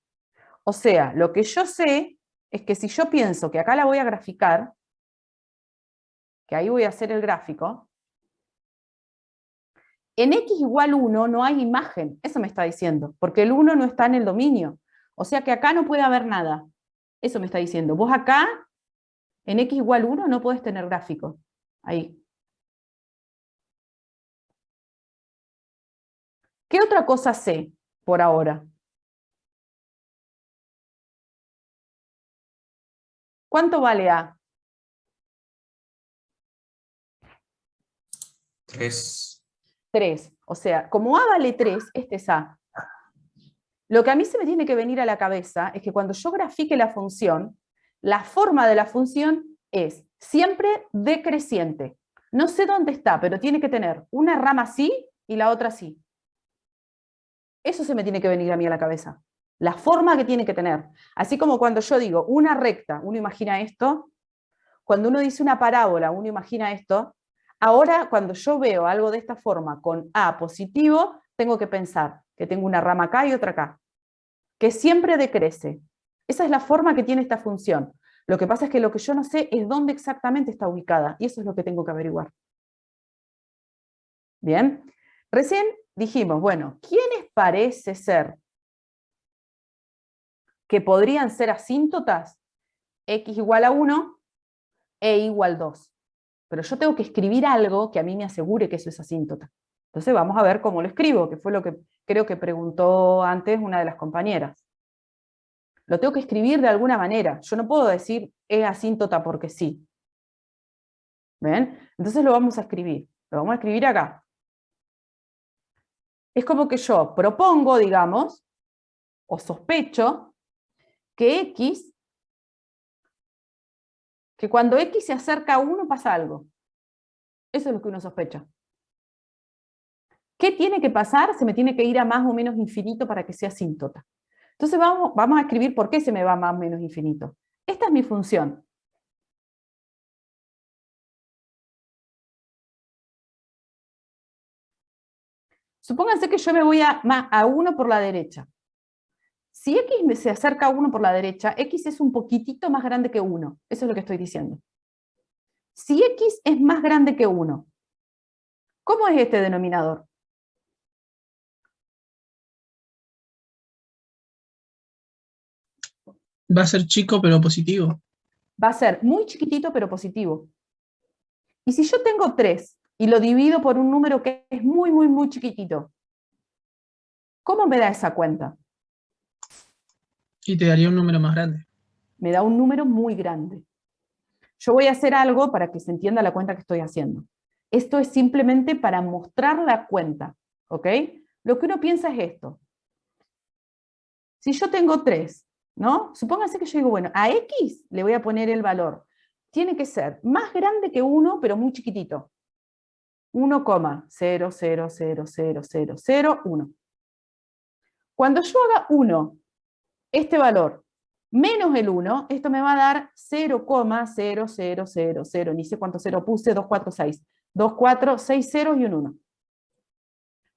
O sea, lo que yo sé es que si yo pienso que acá la voy a graficar, que ahí voy a hacer el gráfico, en x igual 1 no hay imagen, eso me está diciendo, porque el 1 no está en el dominio. O sea que acá no puede haber nada. Eso me está diciendo. Vos acá, en x igual 1, no podés tener gráfico. Ahí. ¿Qué otra cosa sé por ahora? ¿Cuánto vale A? 3. 3. O sea, como A vale 3, este es A. Lo que a mí se me tiene que venir a la cabeza es que cuando yo grafique la función, la forma de la función es siempre decreciente. No sé dónde está, pero tiene que tener una rama así y la otra así. Eso se me tiene que venir a mí a la cabeza. La forma que tiene que tener. Así como cuando yo digo una recta, uno imagina esto. Cuando uno dice una parábola, uno imagina esto. Ahora, cuando yo veo algo de esta forma con A positivo, tengo que pensar que tengo una rama acá y otra acá, que siempre decrece. Esa es la forma que tiene esta función. Lo que pasa es que lo que yo no sé es dónde exactamente está ubicada, y eso es lo que tengo que averiguar. Bien, recién dijimos, bueno, ¿quiénes parece ser que podrían ser asíntotas? X igual a 1, E igual 2. Pero yo tengo que escribir algo que a mí me asegure que eso es asíntota. Entonces vamos a ver cómo lo escribo, que fue lo que creo que preguntó antes una de las compañeras. Lo tengo que escribir de alguna manera. Yo no puedo decir es asíntota porque sí. ¿Ven? Entonces lo vamos a escribir. Lo vamos a escribir acá. Es como que yo propongo, digamos, o sospecho, que X, que cuando X se acerca a 1 pasa algo. Eso es lo que uno sospecha. ¿Qué tiene que pasar? Se me tiene que ir a más o menos infinito para que sea asíntota. Entonces vamos a escribir por qué se me va más o menos infinito. Esta es mi función. Supónganse que yo me voy a 1 por la derecha. Si X se acerca a 1 por la derecha, X es un poquitito más grande que 1. Eso es lo que estoy diciendo. Si X es más grande que 1, ¿cómo es este denominador? Va a ser chico pero positivo. Va a ser muy chiquitito pero positivo. Y si yo tengo 3 y lo divido por un número que es muy, muy, muy chiquitito, ¿cómo me da esa cuenta? Y te daría un número más grande. Me da un número muy grande. Yo voy a hacer algo para que se entienda la cuenta que estoy haciendo. Esto es simplemente para mostrar la cuenta, ¿ok? Lo que uno piensa es esto. Si yo tengo 3, ¿no? Supóngase que yo digo, bueno, a X le voy a poner el valor. Tiene que ser más grande que 1, pero muy chiquitito. 1,0000001. Cuando yo haga 1, este valor, menos el 1, esto me va a dar 0,0000, ni sé cuánto 0 puse, 246. 2, 4, 6 ceros y un 1.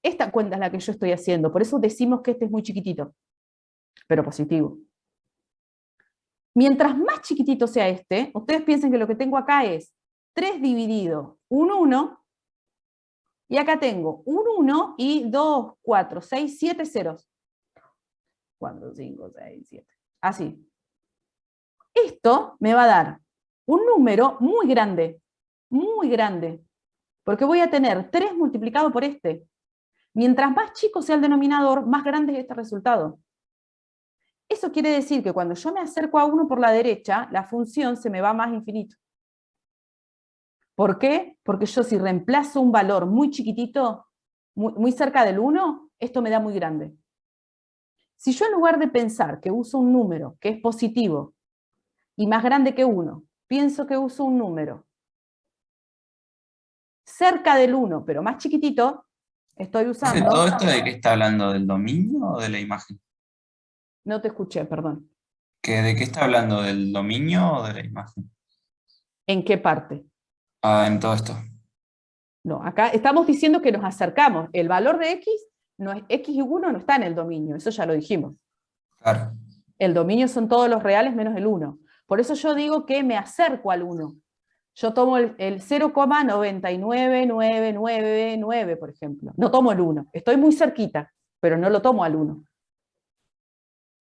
Esta cuenta es la que yo estoy haciendo, por eso decimos que este es muy chiquitito, pero positivo. Mientras más chiquitito sea este, ustedes piensen que lo que tengo acá es 3 dividido un 1, y acá tengo un 1 y 2, 4, 6, 7 ceros. 4, 5, 6, 7. Así. Esto me va a dar un número muy grande, porque voy a tener 3 multiplicado por este. Mientras más chico sea el denominador, más grande es este resultado. Eso quiere decir que cuando yo me acerco a 1 por la derecha, la función se me va más infinito. ¿Por qué? Porque yo si reemplazo un valor muy chiquitito, muy cerca del 1, esto me da muy grande. Si yo en lugar de pensar que uso un número que es positivo y más grande que 1, pienso que uso un número cerca del 1, pero más chiquitito, estoy usando... ¿Todo esto de qué está hablando? ¿Del dominio o de la imagen? No te escuché, perdón. ¿De qué está hablando? ¿Del dominio o de la imagen? ¿En qué parte? En todo esto. No, acá estamos diciendo que nos acercamos. El valor de X, no es, X y 1 no está en el dominio, eso ya lo dijimos. Claro. El dominio son todos los reales menos el 1. Por eso yo digo que me acerco al 1. Yo tomo el 0,99999, por ejemplo. No tomo el 1. Estoy muy cerquita, pero no lo tomo al 1.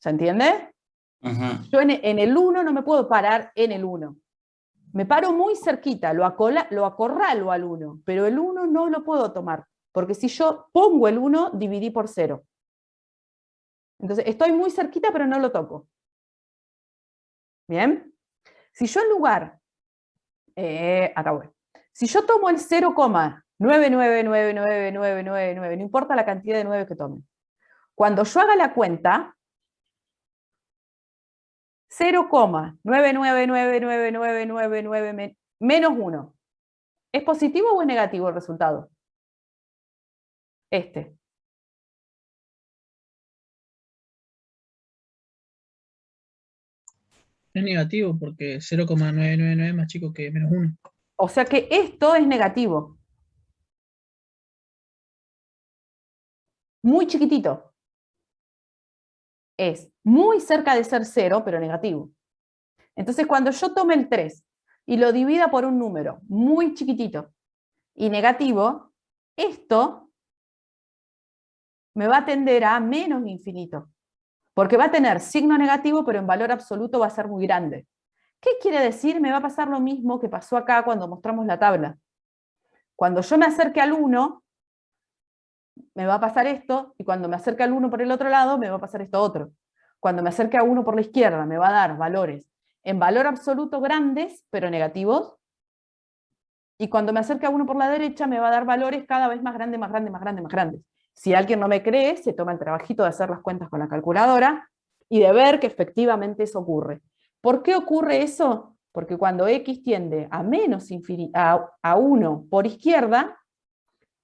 ¿Se entiende? Yo en el 1 no me puedo parar en el 1. Me paro muy cerquita, lo acorralo al 1, pero el 1 no lo puedo tomar, Porque si yo pongo el 1, dividí por 0. Entonces, estoy muy cerquita, pero no lo toco. ¿Bien? Si yo en lugar, acá voy. Si yo tomo el 0,9999999, no importa la cantidad de 9 que tome. Cuando yo haga la cuenta, 0,9999999 menos 1. ¿Es positivo o es negativo el resultado? Este. Es negativo porque 0,999 es más chico que menos 1. O sea que esto es negativo. Muy chiquitito. Es muy cerca de ser 0, pero negativo. Entonces, cuando yo tome el 3 y lo divida por un número muy chiquitito y negativo, esto me va a tender a menos infinito. Porque va a tener signo negativo, pero en valor absoluto va a ser muy grande. ¿Qué quiere decir? Me va a pasar lo mismo que pasó acá cuando mostramos la tabla. Cuando yo me acerque al 1, me va a pasar esto, y cuando me acerque al 1 por el otro lado, me va a pasar esto otro. Cuando me acerque a 1 por la izquierda, me va a dar valores en valor absoluto grandes, pero negativos, y cuando me acerque a 1 por la derecha, me va a dar valores cada vez más grandes, más grandes, más grandes, más grandes. Si alguien no me cree, se toma el trabajito de hacer las cuentas con la calculadora, y de ver que efectivamente eso ocurre. ¿Por qué ocurre eso? Porque cuando x tiende a menos a 1 por izquierda,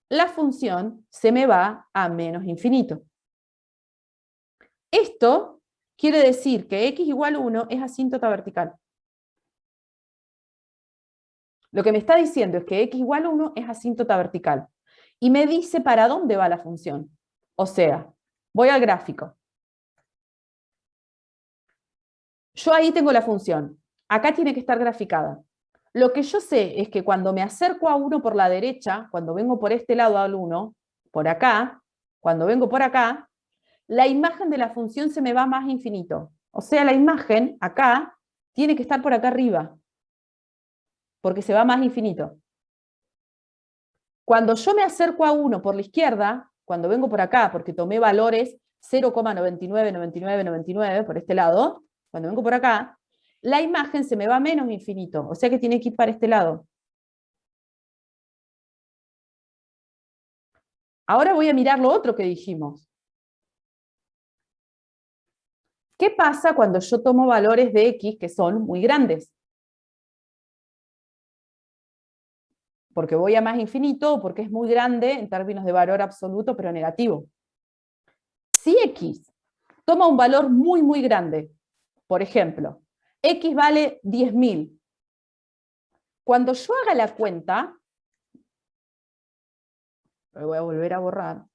la función se me va a menos infinito. Esto quiere decir que x igual 1 es asíntota vertical. Lo que me está diciendo es que x igual 1 es asíntota vertical. Y me dice para dónde va la función. O sea, voy al gráfico. Yo ahí tengo la función. Acá tiene que estar graficada. Lo que yo sé es que cuando me acerco a 1 por la derecha, cuando vengo por este lado al 1, por acá, cuando vengo por acá, la imagen de la función se me va más infinito. O sea, la imagen acá tiene que estar por acá arriba, porque se va más infinito. Cuando yo me acerco a 1 por la izquierda, cuando vengo por acá, porque tomé valores 0,999999 por este lado, cuando vengo por acá, la imagen se me va menos infinito, o sea que tiene que ir para este lado. Ahora voy a mirar lo otro que dijimos. ¿Qué pasa cuando yo tomo valores de x que son muy grandes? Porque voy a más infinito o porque es muy grande en términos de valor absoluto, pero negativo. Si x toma un valor muy, muy grande, por ejemplo, x vale 10.000. Cuando yo haga la cuenta, lo voy a volver a borrar,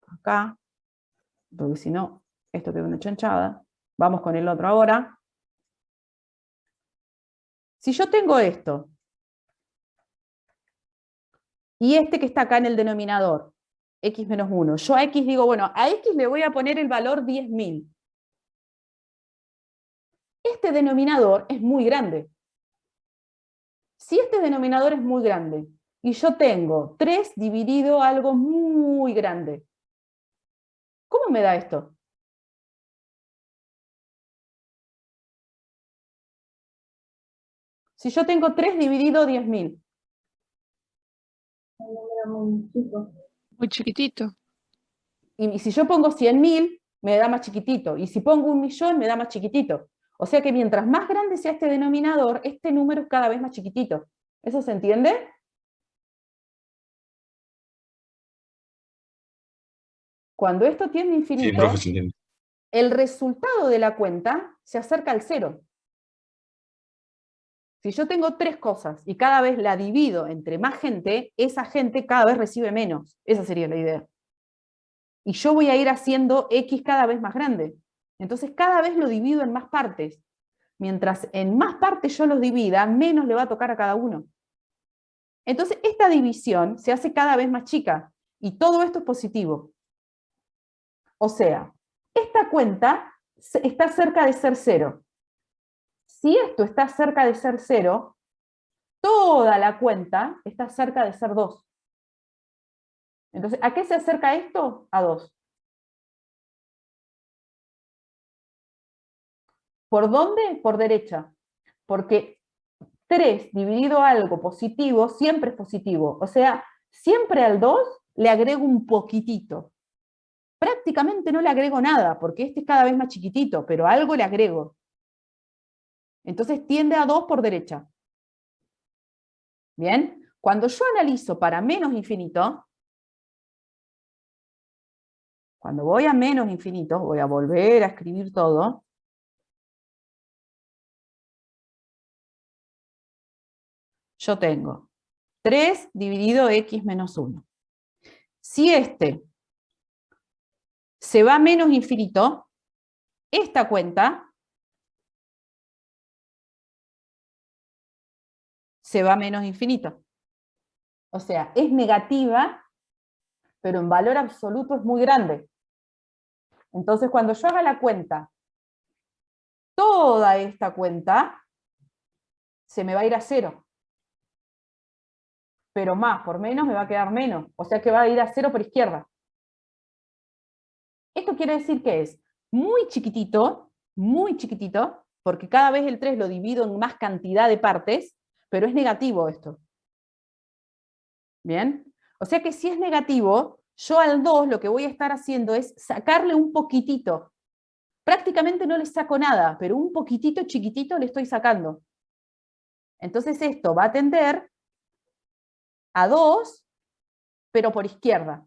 acá, porque si no, esto queda una chanchada. Vamos con el otro ahora. Si yo tengo esto, y este que está acá en el denominador, x menos 1, yo a x digo, bueno, a x le voy a poner el valor 10.000. Este denominador es muy grande. Si este denominador es muy grande, y yo tengo 3 dividido algo muy grande, ¿cómo me da esto? Si yo tengo 3 dividido 10.000. Muy chiquitito. Y si yo pongo 100.000, me da más chiquitito. Y si pongo 1.000.000, me da más chiquitito. O sea que mientras más grande sea este denominador, este número es cada vez más chiquitito. ¿Eso se entiende? Cuando esto tiende a Sí, infinito, profe, se entiende. el resultado de la cuenta se acerca al 0. Si yo tengo 3 cosas y cada vez la divido entre más gente, esa gente cada vez recibe menos. Esa sería la idea. Y yo voy a ir haciendo x cada vez más grande. Entonces cada vez lo divido en más partes. Mientras en más partes yo los divida, menos le va a tocar a cada uno. Entonces esta división se hace cada vez más chica. Y todo esto es positivo. O sea, esta cuenta está cerca de ser 0. Si esto está cerca de ser 0, toda la cuenta está cerca de ser 2. Entonces, ¿a qué se acerca esto? A 2. ¿Por dónde? Por derecha. Porque 3 dividido algo positivo siempre es positivo. O sea, siempre al 2 le agrego un poquitito. Prácticamente no le agrego nada, porque este es cada vez más chiquitito, pero algo le agrego. Entonces tiende a 2 por derecha. ¿Bien? Cuando yo analizo para menos infinito, cuando voy a menos infinito, voy a volver a escribir todo. Yo tengo 3 dividido x menos 1. Si este se va a menos infinito, esta cuenta se va a menos infinito. O sea, es negativa, pero en valor absoluto es muy grande. Entonces, cuando yo haga la cuenta, toda esta cuenta se me va a ir a 0. Pero más por menos me va a quedar menos. O sea que va a ir a 0 por izquierda. Esto quiere decir que es muy chiquitito, porque cada vez el 3 lo divido en más cantidad de partes, pero es negativo esto. ¿Bien? O sea que si es negativo, yo al 2 lo que voy a estar haciendo es sacarle un poquitito. Prácticamente no le saco nada, pero un poquitito chiquitito le estoy sacando. Entonces esto va a tender a 2, pero por izquierda.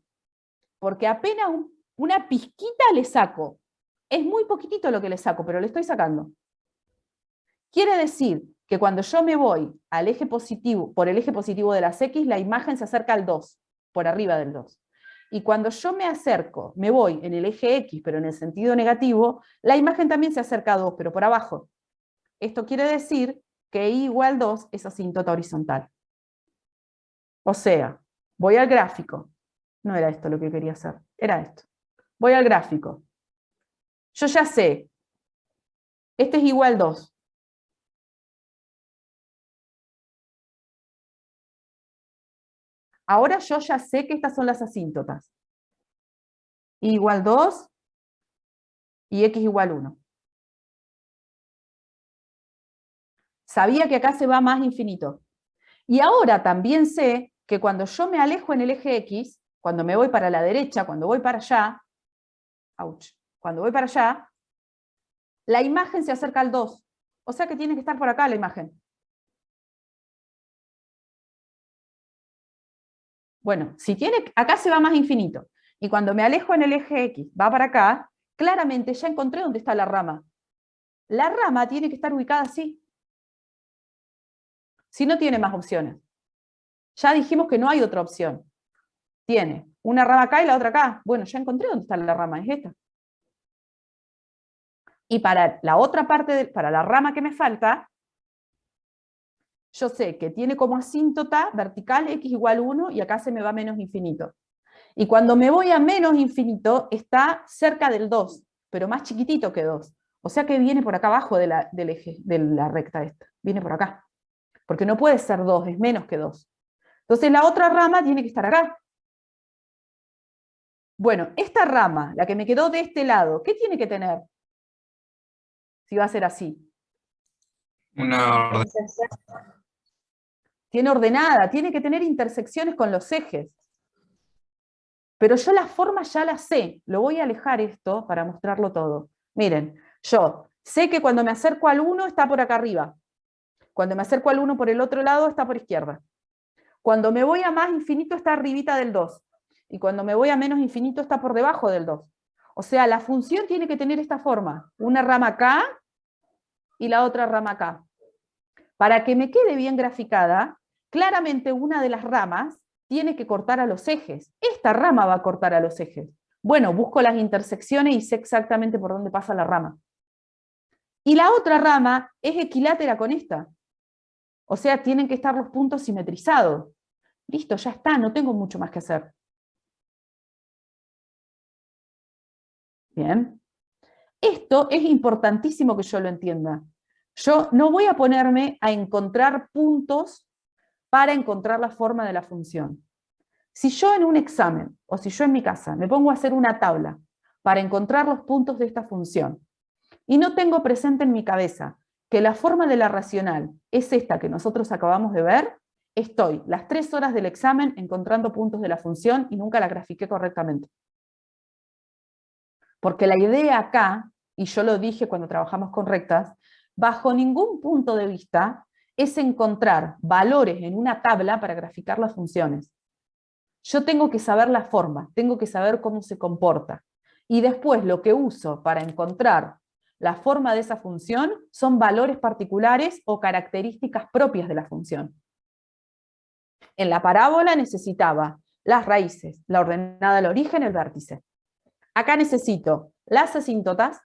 Porque apenas una pizquita le saco. Es muy poquitito lo que le saco, pero le estoy sacando. Quiere decir que cuando yo me voy al eje positivo, por el eje positivo de las X, la imagen se acerca al 2, por arriba del 2. Y cuando yo me acerco, me voy en el eje X, pero en el sentido negativo, la imagen también se acerca a 2, pero por abajo. Esto quiere decir que y igual 2 es asíntota horizontal. O sea, voy al gráfico. No era esto lo que quería hacer, era esto. Voy al gráfico. Yo ya sé, este es igual 2. Ahora yo ya sé que estas son las asíntotas. Y igual 2 y x igual 1. Sabía que acá se va más infinito. Y ahora también sé que cuando yo me alejo en el eje X, cuando me voy para la derecha, cuando voy para allá, cuando voy para allá, la imagen se acerca al 2. O sea que tiene que estar por acá la imagen. Bueno, si tiene, acá se va más infinito. Y cuando me alejo en el eje X, va para acá, claramente ya encontré dónde está la rama. La rama tiene que estar ubicada así. Si no tiene más opciones. Ya dijimos que no hay otra opción. Tiene una rama acá y la otra acá. Bueno, ya encontré dónde está la rama, es esta. Y para la otra parte, para la rama que me falta, yo sé que tiene como asíntota vertical x igual 1 y acá se me va a menos infinito. Y cuando me voy a menos infinito está cerca del 2, pero más chiquitito que 2. O sea que viene por acá abajo del eje, de la recta esta. Viene por acá. Porque no puede ser 2, es menos que 2. Entonces la otra rama tiene que estar acá. Bueno, esta rama, la que me quedó de este lado, ¿qué tiene que tener? Si va a ser así. Una orden. Tiene ordenada, tiene que tener intersecciones con los ejes. Pero yo la forma ya la sé. Lo voy a alejar esto para mostrarlo todo. Miren, yo sé que cuando me acerco al 1 está por acá arriba. Cuando me acerco al 1 por el otro lado está por izquierda. Cuando me voy a más infinito está arribita del 2. Y cuando me voy a menos infinito está por debajo del 2. O sea, la función tiene que tener esta forma. Una rama acá y la otra rama acá. Para que me quede bien graficada, claramente una de las ramas tiene que cortar a los ejes. Esta rama va a cortar a los ejes. Bueno, busco las intersecciones y sé exactamente por dónde pasa la rama. Y la otra rama es equilátera con esta. O sea, tienen que estar los puntos simetrizados. Listo, ya está, no tengo mucho más que hacer. Bien. Esto es importantísimo que yo lo entienda. Yo no voy a ponerme a encontrar puntos para encontrar la forma de la función. Si yo en un examen, o si yo en mi casa, me pongo a hacer una tabla para encontrar los puntos de esta función, y no tengo presente en mi cabeza que la forma de la racional es esta que nosotros acabamos de ver, estoy las 3 horas del examen encontrando puntos de la función y nunca la grafiqué correctamente. Porque la idea acá, y yo lo dije cuando trabajamos con rectas, bajo ningún punto de vista es encontrar valores en una tabla para graficar las funciones. Yo tengo que saber la forma, tengo que saber cómo se comporta. Y después lo que uso para encontrar la forma de esa función son valores particulares o características propias de la función. En la parábola necesitaba las raíces, la ordenada al origen, el vértice. Acá necesito las asíntotas,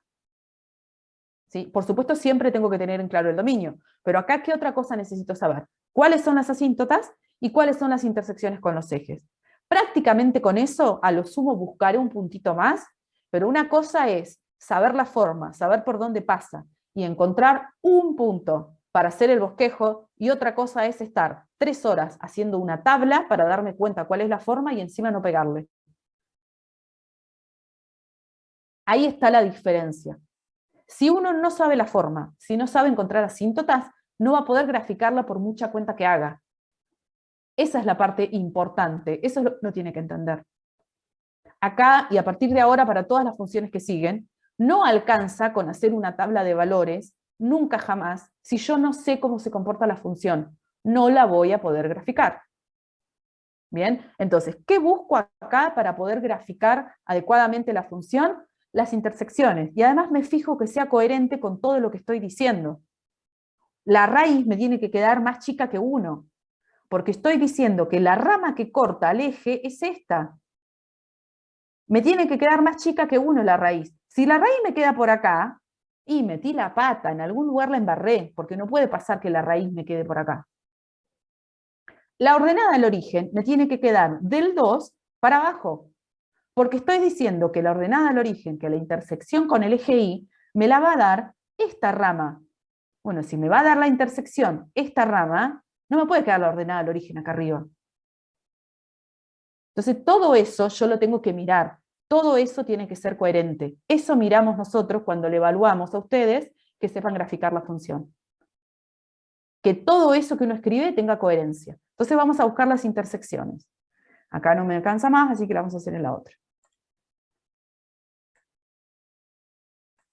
¿sí? Por supuesto siempre tengo que tener en claro el dominio, pero acá ¿qué otra cosa necesito saber? ¿Cuáles son las asíntotas y cuáles son las intersecciones con los ejes? Prácticamente con eso, a lo sumo buscaré un puntito más, pero una cosa es saber la forma, saber por dónde pasa, y encontrar un punto para hacer el bosquejo, y otra cosa es estar 3 horas haciendo una tabla para darme cuenta cuál es la forma y encima no pegarle. Ahí está la diferencia. Si uno no sabe la forma, si no sabe encontrar asíntotas, no va a poder graficarla por mucha cuenta que haga. Esa es la parte importante, eso lo tiene que entender. Acá, y a partir de ahora, para todas las funciones que siguen, no alcanza con hacer una tabla de valores, nunca jamás, si yo no sé cómo se comporta la función, no la voy a poder graficar. Bien, entonces, ¿qué busco acá para poder graficar adecuadamente la función? Las intersecciones, y además me fijo que sea coherente con todo lo que estoy diciendo. La raíz me tiene que quedar más chica que 1, porque estoy diciendo que la rama que corta al eje es esta. Me tiene que quedar más chica que 1 la raíz. Si la raíz me queda por acá, y metí la pata, en algún lugar la embarré, porque no puede pasar que la raíz me quede por acá. La ordenada al origen me tiene que quedar del 2 para abajo, porque estoy diciendo que la ordenada al origen, que la intersección con el eje Y, me la va a dar esta rama. Bueno, si me va a dar la intersección esta rama, no me puede quedar la ordenada al origen acá arriba. Entonces todo eso yo lo tengo que mirar, todo eso tiene que ser coherente. Eso miramos nosotros cuando le evaluamos a ustedes que sepan graficar la función. Que todo eso que uno escribe tenga coherencia. Entonces vamos a buscar las intersecciones. Acá no me alcanza más, así que la vamos a hacer en la otra.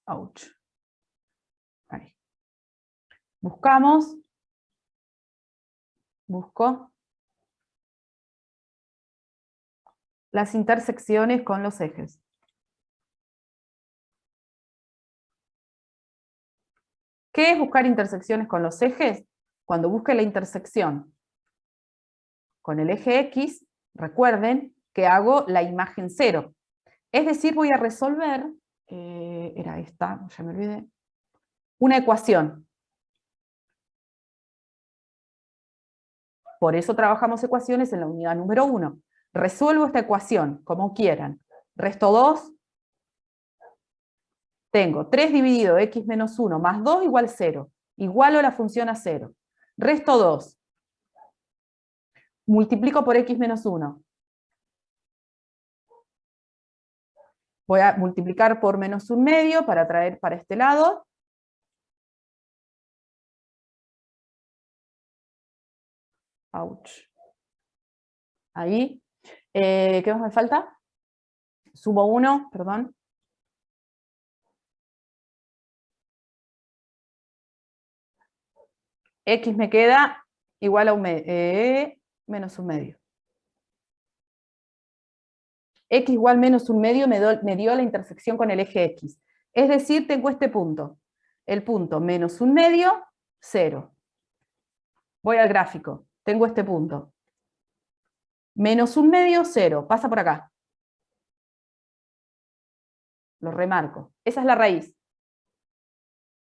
Ouch. Ahí. Buscamos. Busco. Las intersecciones con los ejes. ¿Qué es buscar intersecciones con los ejes? Cuando busque la intersección con el eje X, recuerden que hago la imagen 0. Es decir, voy a resolver, era esta, ya me olvidé, una ecuación. Por eso trabajamos ecuaciones en la unidad número 1. Resuelvo esta ecuación, como quieran. Resto 2. Tengo 3 dividido x menos 1 más 2 igual 0. Igualo la función a 0. Resto 2. Multiplico por x menos 1. Voy a multiplicar por menos 1/2 para traer para este lado. Ouch. Ahí. ¿Qué más me falta? Sumo 1, perdón. X me queda igual a menos 1/2. X igual menos 1/2 me dio la intersección con el eje X. Es decir, tengo este punto. El punto menos 1/2, 0. Voy al gráfico. Tengo este punto. Menos 1/2, 0. Pasa por acá. Lo remarco. Esa es la raíz.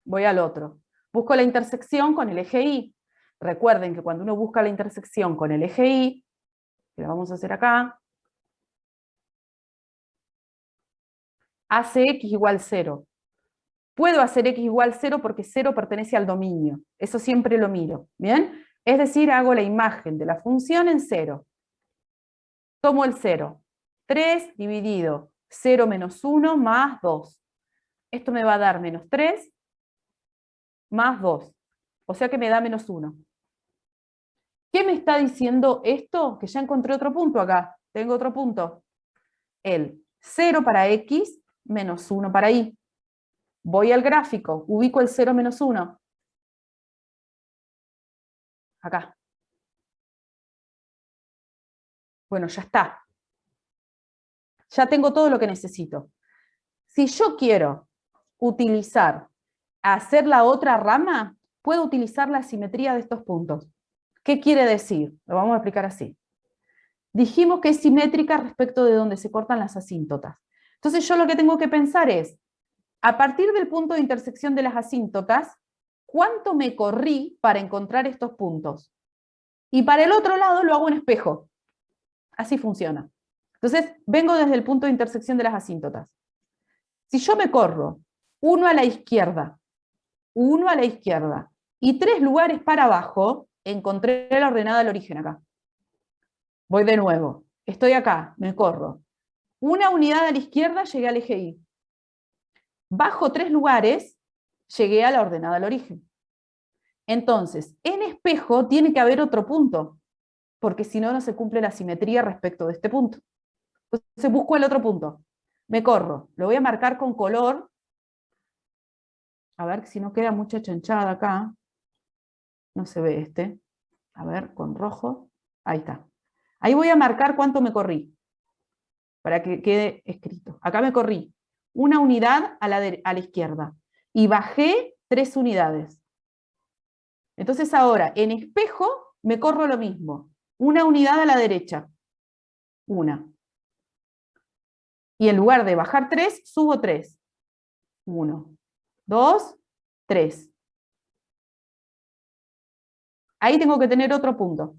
Voy al otro. Busco la intersección con el eje Y. Recuerden que cuando uno busca la intersección con el eje Y, que la vamos a hacer acá, hace x igual 0. Puedo hacer x igual 0 porque 0 pertenece al dominio. Eso siempre lo miro. ¿Bien? Es decir, hago la imagen de la función en 0. Tomo el 0. 3 dividido 0 menos 1 más 2. Esto me va a dar menos 3 más 2. O sea que me da menos 1. ¿Qué me está diciendo esto? Que ya encontré otro punto acá. Tengo otro punto. El 0 para X menos 1 para Y. Voy al gráfico, ubico el 0 menos 1. Acá. Bueno, ya está. Ya tengo todo lo que necesito. Si yo quiero hacer la otra rama, puedo utilizar la simetría de estos puntos. ¿Qué quiere decir? Lo vamos a explicar así. Dijimos que es simétrica respecto de donde se cortan las asíntotas. Entonces yo lo que tengo que pensar es, a partir del punto de intersección de las asíntotas, ¿cuánto me corrí para encontrar estos puntos? Y para el otro lado lo hago en espejo. Así funciona. Entonces, vengo desde el punto de intersección de las asíntotas. Si yo me corro uno a la izquierda, y 3 lugares para abajo, encontré la ordenada del origen acá. Voy de nuevo. Estoy acá, me corro. Una unidad a la izquierda, llegué al eje Y. Bajo 3 lugares, llegué a la ordenada del origen. Entonces, en espejo tiene que haber otro punto, porque si no, no se cumple la simetría respecto de este punto. Entonces busco el otro punto. Me corro. Lo voy a marcar con color. A ver si no queda mucha chanchada acá. No se ve este. A ver, con rojo. Ahí está. Ahí voy a marcar cuánto me corrí, para que quede escrito. Acá me corrí una unidad a la izquierda y bajé 3 unidades. Entonces ahora, en espejo, me corro lo mismo. Una unidad a la derecha. Una. Y en lugar de bajar 3, subo 3. 1, 2, 3. Ahí tengo que tener otro punto.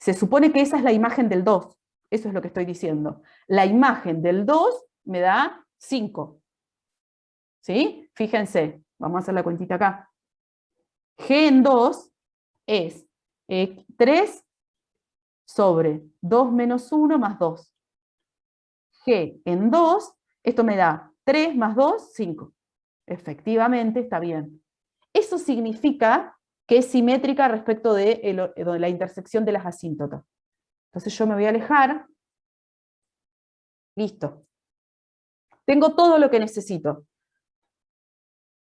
Se supone que esa es la imagen del 2. Eso es lo que estoy diciendo. La imagen del 2 me da 5. ¿Sí? Fíjense, vamos a hacer la cuentita acá. G en 2 es 3 sobre 2 menos 1 más 2. G en 2, esto me da 3 más 2, 5. Efectivamente, está bien. Eso significa que es simétrica respecto de la intersección de las asíntotas. Entonces yo me voy a alejar. Listo. Tengo todo lo que necesito.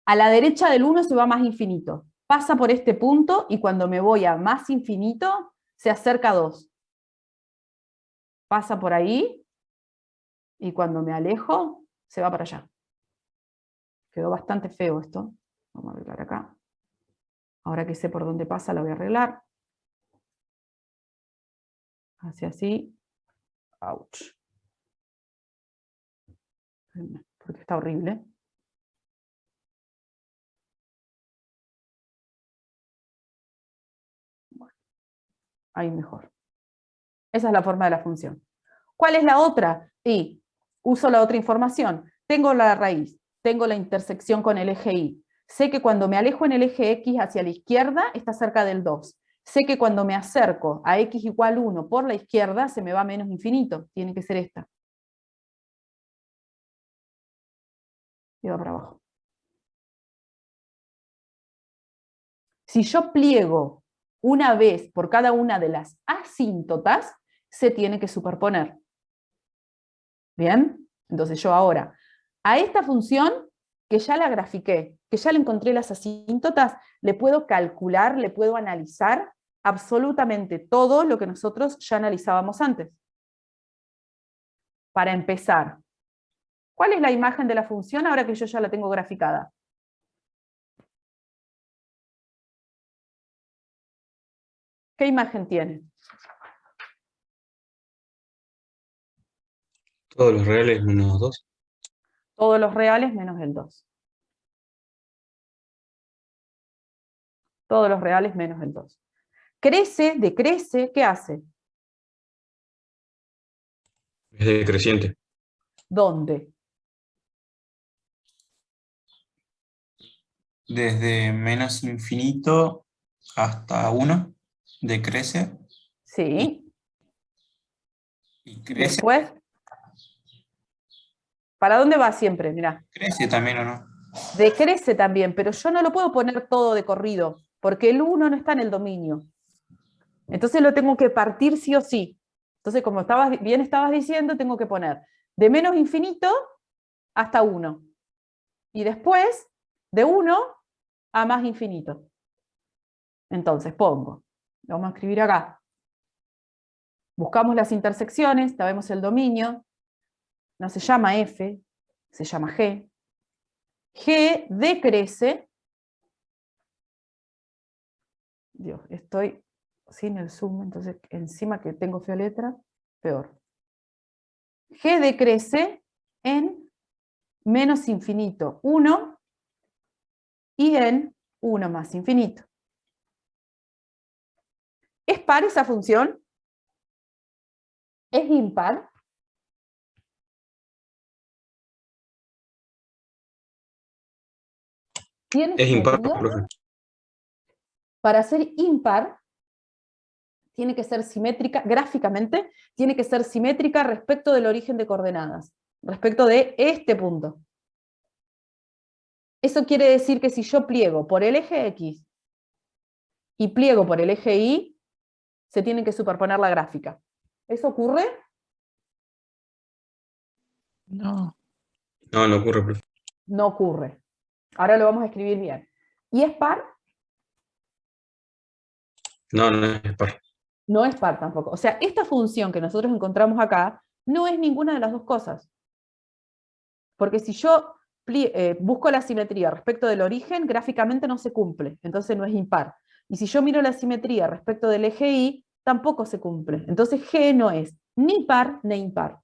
A la derecha del 1 se va más infinito. Pasa por este punto y cuando me voy a más infinito, se acerca a 2. Pasa por ahí y cuando me alejo, se va para allá. Quedó bastante feo esto. Vamos a arreglar acá. Ahora que sé por dónde pasa, la voy a arreglar. Hacia así. Ouch. Porque está horrible. Bueno, ahí mejor. Esa es la forma de la función. ¿Cuál es la otra? Y uso la otra información. Tengo la raíz, tengo la intersección con el eje Y. Sé que cuando me alejo en el eje X hacia la izquierda, está cerca del 2. Sé que cuando me acerco a X igual 1 por la izquierda, se me va menos infinito. Tiene que ser esta. Y va para abajo. Si yo pliego una vez por cada una de las asíntotas, se tiene que superponer. ¿Bien? Entonces yo ahora, a esta función, que ya la grafiqué, que ya le encontré las asíntotas, le puedo calcular, le puedo analizar absolutamente todo lo que nosotros ya analizábamos antes. Para empezar, ¿cuál es la imagen de la función ahora que yo ya la tengo graficada? ¿Qué imagen tiene? Todos los reales menos 2. Todos los reales menos el 2. Todos los reales menos el 2. Crece, decrece, ¿qué hace? Es decreciente. ¿Dónde? Desde menos infinito hasta 1. decrece Sí. y crece. Después, ¿para dónde va siempre? Mirá. Crece también, ¿o no? Decrece también, pero yo no lo puedo poner todo de corrido, porque el 1 no está en el dominio. Entonces lo tengo que partir sí o sí. Entonces, como bien estabas diciendo, tengo que poner de menos infinito hasta 1. Y después, de 1 a más infinito. Entonces pongo, lo vamos a escribir acá. Buscamos las intersecciones, sabemos el dominio. No se llama F, se llama G. G decrece. Dios, estoy sin el zoom, entonces encima que tengo fea letra, peor. G decrece en menos infinito 1 y en 1 más infinito. ¿Es par esa función? ¿Es impar? ¿Tiene Es impar, simetría? profe. Para ser impar, tiene que ser simétrica, gráficamente, tiene que ser simétrica respecto del origen de coordenadas, respecto de este punto. Eso quiere decir que si yo pliego por el eje X y pliego por el eje Y, se tienen que superponer la gráfica. ¿Eso ocurre? No. No, no ocurre, profe. No ocurre. Ahora lo vamos a escribir bien. ¿Y es par? No, no es par. No es par tampoco. O sea, esta función que nosotros encontramos acá no es ninguna de las dos cosas. Porque si yo busco la simetría respecto del origen, gráficamente no se cumple, entonces no es impar. Y si yo miro la simetría respecto del eje Y, tampoco se cumple. Entonces G no es ni par ni impar.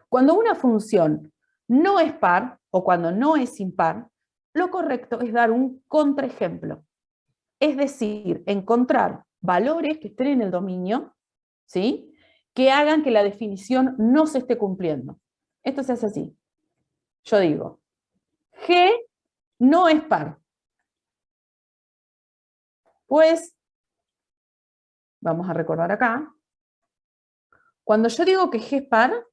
Cuando una función no es par, o cuando no es impar, lo correcto es dar un contraejemplo. Es decir, encontrar valores que estén en el dominio, ¿sí?, que hagan que la definición no se esté cumpliendo. Esto se hace así. Yo digo, G no es par. Pues, vamos a recordar acá, cuando yo digo que G es par,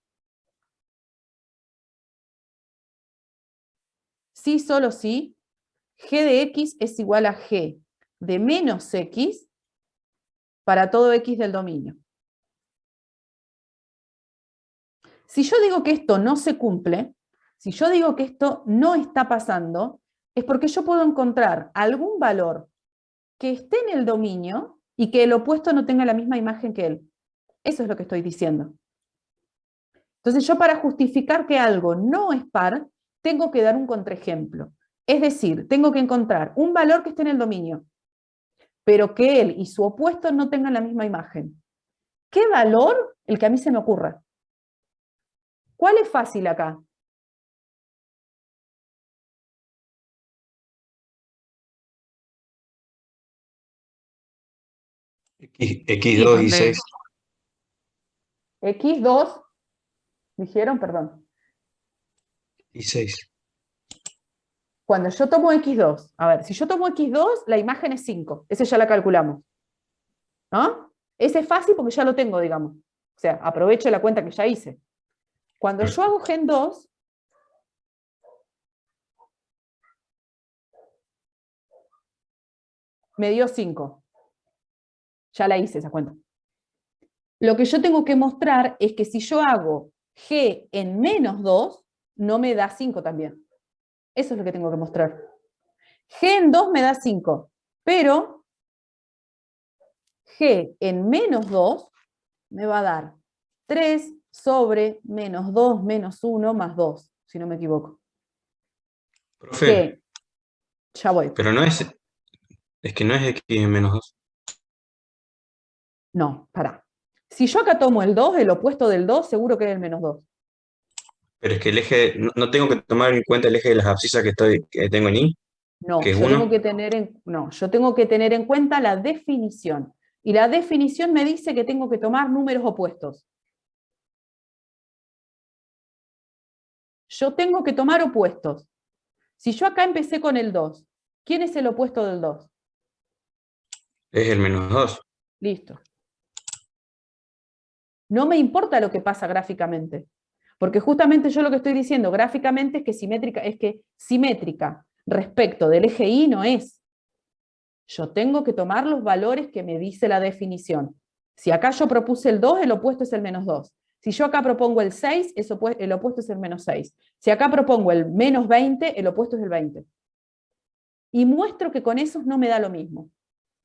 sí, solo sí, G de X es igual a G de menos X para todo X del dominio. Si yo digo que esto no se cumple, si yo digo que esto no está pasando, es porque yo puedo encontrar algún valor que esté en el dominio y que el opuesto no tenga la misma imagen que él. Eso es lo que estoy diciendo. Entonces yo para justificar que algo no es par, tengo que dar un contraejemplo. Es decir, tengo que encontrar un valor que esté en el dominio, pero que él y su opuesto no tengan la misma imagen. ¿Qué valor? El que a mí se me ocurra. ¿Cuál es fácil acá? X2 y 6. X2, dijeron, perdón. Y 6. Cuando yo tomo X2, a ver, si yo tomo X2, la imagen es 5, esa ya la calculamos, ¿no? Ese es fácil porque ya lo tengo, digamos. O sea, aprovecho la cuenta que ya hice. Cuando yo hago Gen 2, me dio 5. Ya la hice esa cuenta. Lo que yo tengo que mostrar es que si yo hago G en menos 2, no me da 5 también. Eso es lo que tengo que mostrar. G en 2 me da 5, pero G en menos 2 me va a dar 3 sobre menos 2 menos 1 más 2, si no me equivoco. Profe, Que, ya voy. pero no es que no es X en menos 2. No, pará. Si yo acá tomo el 2, el opuesto del 2, seguro que es el menos 2. Pero es que el eje, no tengo que tomar en cuenta el eje de las abscisas que tengo en Y, No, que es yo 1. tengo que yo tengo que tener en cuenta la definición. Y la definición me dice que tengo que tomar números opuestos. Yo tengo que tomar opuestos. Si yo acá empecé con el 2, ¿quién es el opuesto del 2? Es el menos 2. Listo. No me importa lo que pasa gráficamente, porque justamente yo lo que estoy diciendo gráficamente es que simétrica respecto del eje Y no es. Yo tengo que tomar los valores que me dice la definición. Si acá yo propuse el 2, el opuesto es el menos 2. Si yo acá propongo el 6, el opuesto es el menos 6. Si acá propongo el menos 20, el opuesto es el 20. Y muestro que con esos no me da lo mismo.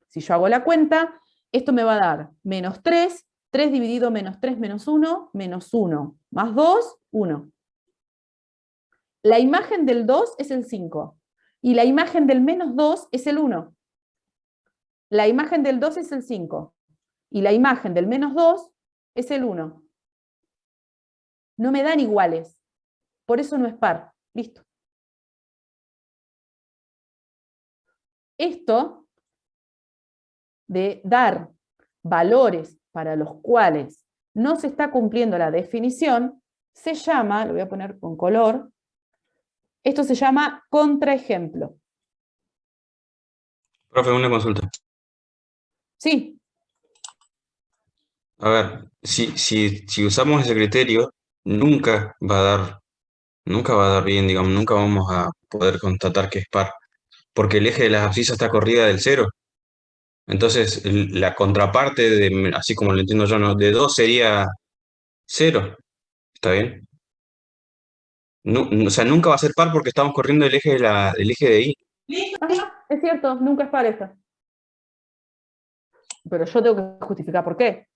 Si yo hago la cuenta, esto me va a dar menos 3, 3 dividido menos 3 menos 1, menos 1, más 2, 1. La imagen del 2 es el 5, y la imagen del menos 2 es el 1. La imagen del 2 es el 5, y la imagen del menos 2 es el 1. No me dan iguales, por eso no es par. Listo. Esto de dar valores para los cuales no se está cumpliendo la definición, se llama, lo voy a poner con color, esto se llama contraejemplo. Profe, una consulta. Sí. A ver, si usamos ese criterio, nunca va a dar bien, digamos, nunca vamos a poder constatar que es par, porque el eje de las abscisas está corrida del 0. Entonces, la contraparte, así como lo entiendo yo, ¿no? De 2 sería 0. ¿Está bien? O sea, nunca va a ser par porque estamos corriendo el eje del eje de Y. Ajá, es cierto, nunca es par esta. Pero yo tengo que justificar por qué.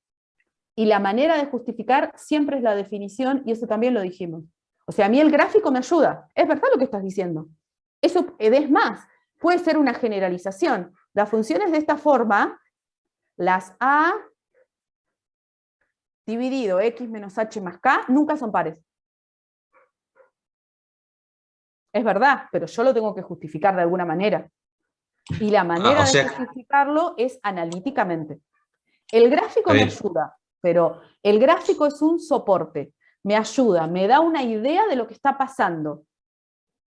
Y la manera de justificar siempre es la definición, y eso también lo dijimos. O sea, a mí el gráfico me ayuda. Es verdad lo que estás diciendo. Eso es más, puede ser una generalización. Las funciones de esta forma, las A dividido x menos h más k, nunca son pares. Es verdad, pero yo lo tengo que justificar de alguna manera. Y la manera de justificarlo es analíticamente. El gráfico me ayuda, pero el gráfico es un soporte. Me ayuda, me da una idea de lo que está pasando.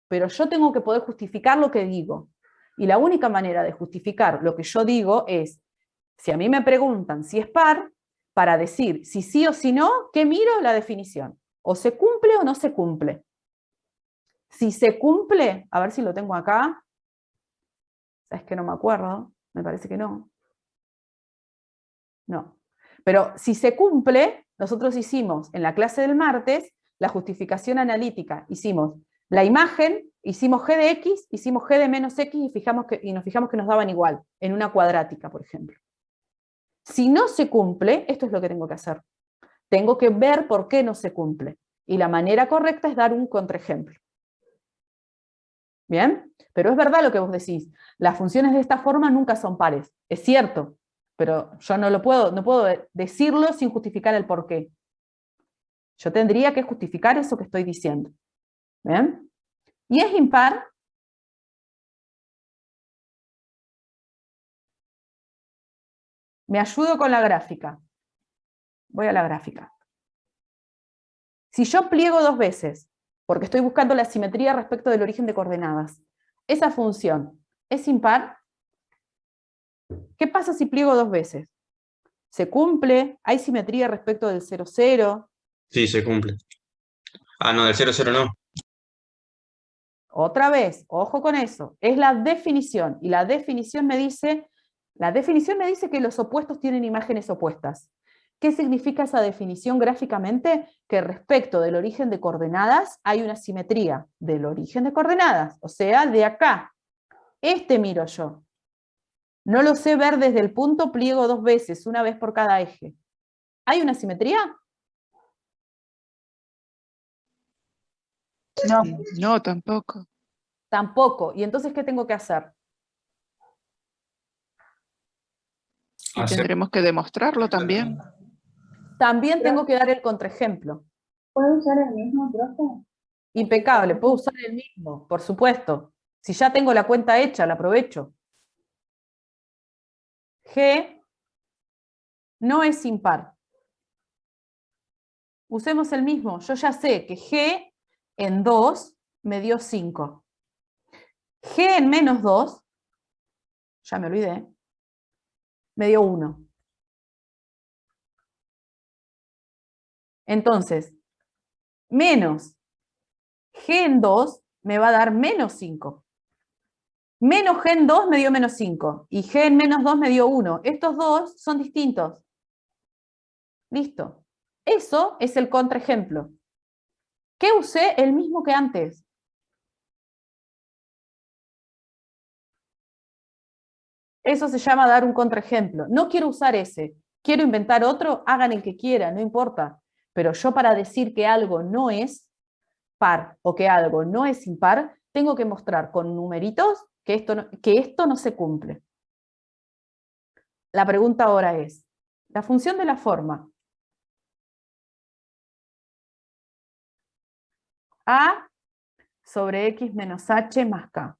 Pero yo tengo que poder justificar lo que digo. Y la única manera de justificar lo que yo digo es, si a mí me preguntan si es par, para decir si sí o si no, ¿qué miro? La definición. O se cumple o no se cumple. Si se cumple, a ver si lo tengo acá. Es que no me acuerdo, me parece que no. No. Pero si se cumple, nosotros hicimos en la clase del martes la justificación analítica. Hicimos la imagen, hicimos g de x, hicimos g de menos x y nos fijamos que nos daban igual, en una cuadrática, por ejemplo. Si no se cumple, esto es lo que tengo que hacer. Tengo que ver por qué no se cumple. Y la manera correcta es dar un contraejemplo. ¿Bien? Pero es verdad lo que vos decís. Las funciones de esta forma nunca son pares. Es cierto. Pero yo no puedo decirlo sin justificar el porqué. Yo tendría que justificar eso que estoy diciendo. ¿Bien? ¿Y es impar? Me ayudo con la gráfica. Voy a la gráfica. Si yo pliego 2 veces, porque estoy buscando la simetría respecto del origen de coordenadas, ¿esa función es impar? ¿Qué pasa si pliego 2 veces? ¿Se cumple? ¿Hay simetría respecto del 0, 0? Sí, se cumple. Ah, no, del 0, 0 no. Otra vez, ojo con eso, es la definición, y la definición me dice que los opuestos tienen imágenes opuestas. ¿Qué significa esa definición gráficamente? Que respecto del origen de coordenadas hay una simetría del origen de coordenadas, o sea, de acá. Este miro yo. No lo sé ver desde el punto, pliego 2 veces, una vez por cada eje. ¿Hay una simetría? No. No, tampoco. Tampoco. ¿Y entonces qué tengo que hacer? Y tendremos que demostrarlo también. También tengo que dar el contraejemplo. ¿Puedo usar el mismo, profe? Impecable, puedo usar el mismo, por supuesto. Si ya tengo la cuenta hecha, la aprovecho. G no es impar. Usemos el mismo. Yo ya sé que G en 2 me dio 5. G en menos 2, ya me olvidé, me dio 1. Entonces, menos g en 2 me va a dar menos 5. Menos g en 2 me dio menos 5. Y g en menos 2 me dio 1. Estos dos son distintos. Listo. Eso es el contraejemplo. ¿Qué usé? El mismo que antes. Eso se llama dar un contraejemplo. No quiero usar ese. Quiero inventar otro, hagan el que quieran, no importa. Pero yo para decir que algo no es par o que algo no es impar, tengo que mostrar con numeritos que esto no se cumple. La pregunta ahora es, la función de la forma a sobre x menos h más k.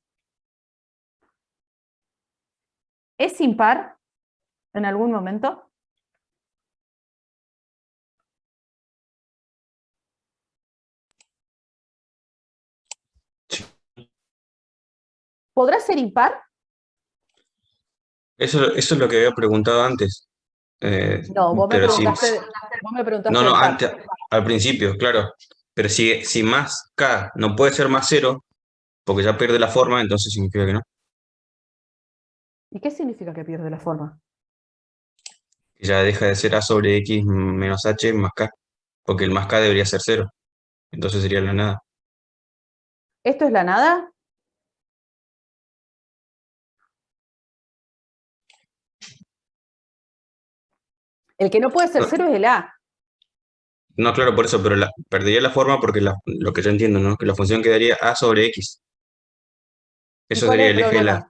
¿Es impar en algún momento? ¿Podrá ser impar? Eso es lo que había preguntado antes. No, vos me Pero si, preguntaste no, del par. antes, al principio, claro. Pero si más k no puede ser más 0, porque ya pierde la forma, entonces significa que no. ¿Y qué significa que pierde la forma? Que ya deja de ser a sobre x menos h más k, porque el más k debería ser 0. Entonces sería la nada. ¿Esto es la nada? El que no puede ser No, 0 es el a. no, claro, por eso, pero perdería la forma porque lo que yo entiendo, ¿no? Que la función quedaría a sobre x. ¿Y Eso cuál es sería el el eje de problema?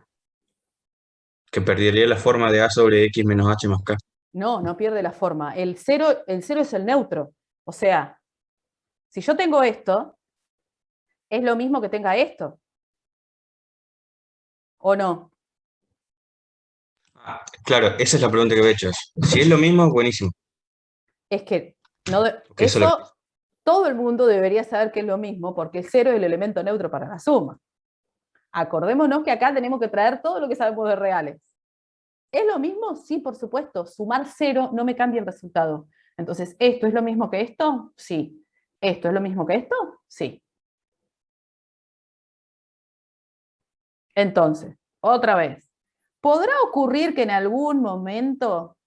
que perdería la forma de a sobre x menos h más k. No, no pierde la forma. El 0 es el neutro. O sea, si yo tengo esto, es lo mismo que tenga esto. ¿O no? Claro, esa es la pregunta que me he hecho. Si es lo mismo, buenísimo. Es que no Porque eso es lo eso todo el mundo debería saber que es lo mismo, porque el 0 es el elemento neutro para la suma. Acordémonos que acá tenemos que traer todo lo que sabemos de reales. ¿Es lo mismo? Sí, por supuesto. Sumar 0 no me cambia el resultado. Entonces, ¿esto es lo mismo que esto? Sí. ¿Esto es lo mismo que esto? Sí. Entonces, otra vez. ¿Podrá ocurrir que en algún momento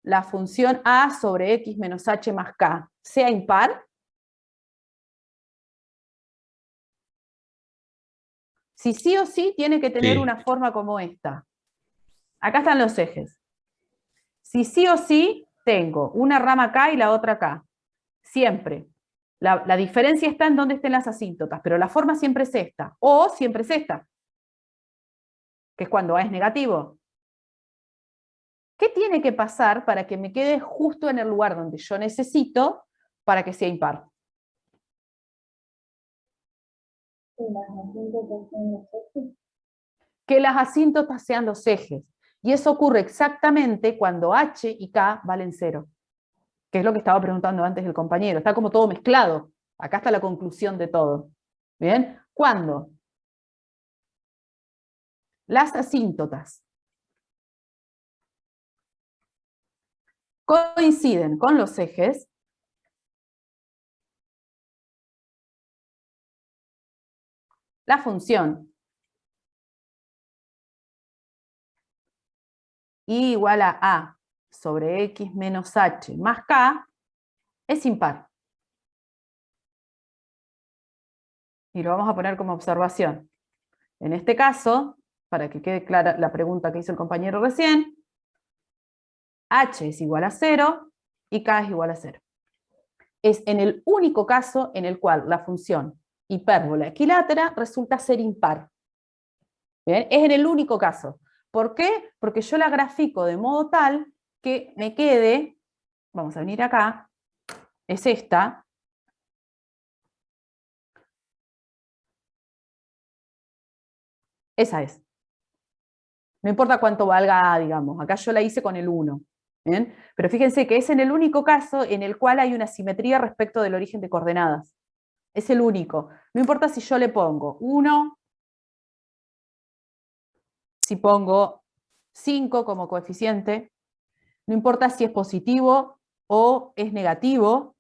la función a sobre x menos h más k sea impar? Si sí o sí, tiene que tener Sí. una forma como esta. Acá están los ejes. Si sí o sí, tengo una rama acá y la otra acá. Siempre. La diferencia está en dónde estén las asíntotas, pero la forma siempre es esta. O siempre es esta, que es cuando A es negativo. ¿Qué tiene que pasar para que me quede justo en el lugar donde yo necesito para que sea impar? Que las asíntotas sean los ejes. Y eso ocurre exactamente cuando h y k valen 0. Que es lo que estaba preguntando antes el compañero. Está como todo mezclado. Acá está la conclusión de todo. ¿Bien? Cuando las asíntotas coinciden con los ejes, la función y igual a sobre x menos h más k es impar. Y lo vamos a poner como observación. En este caso, para que quede clara la pregunta que hizo el compañero recién, h es igual a 0 y k es igual a 0. Es en el único caso en el cual la función hipérbola equilátera resulta ser impar. ¿Bien? Es en el único caso. ¿Por qué? Porque yo la grafico de modo tal que me quede, vamos a venir acá, es esta, esa es. No importa cuánto valga A, digamos, acá yo la hice con el 1. ¿Bien? Pero fíjense que es en el único caso en el cual hay una simetría respecto del origen de coordenadas. Es el único. No importa si yo le pongo 1, si pongo 5 como coeficiente, no importa si es positivo o es negativo,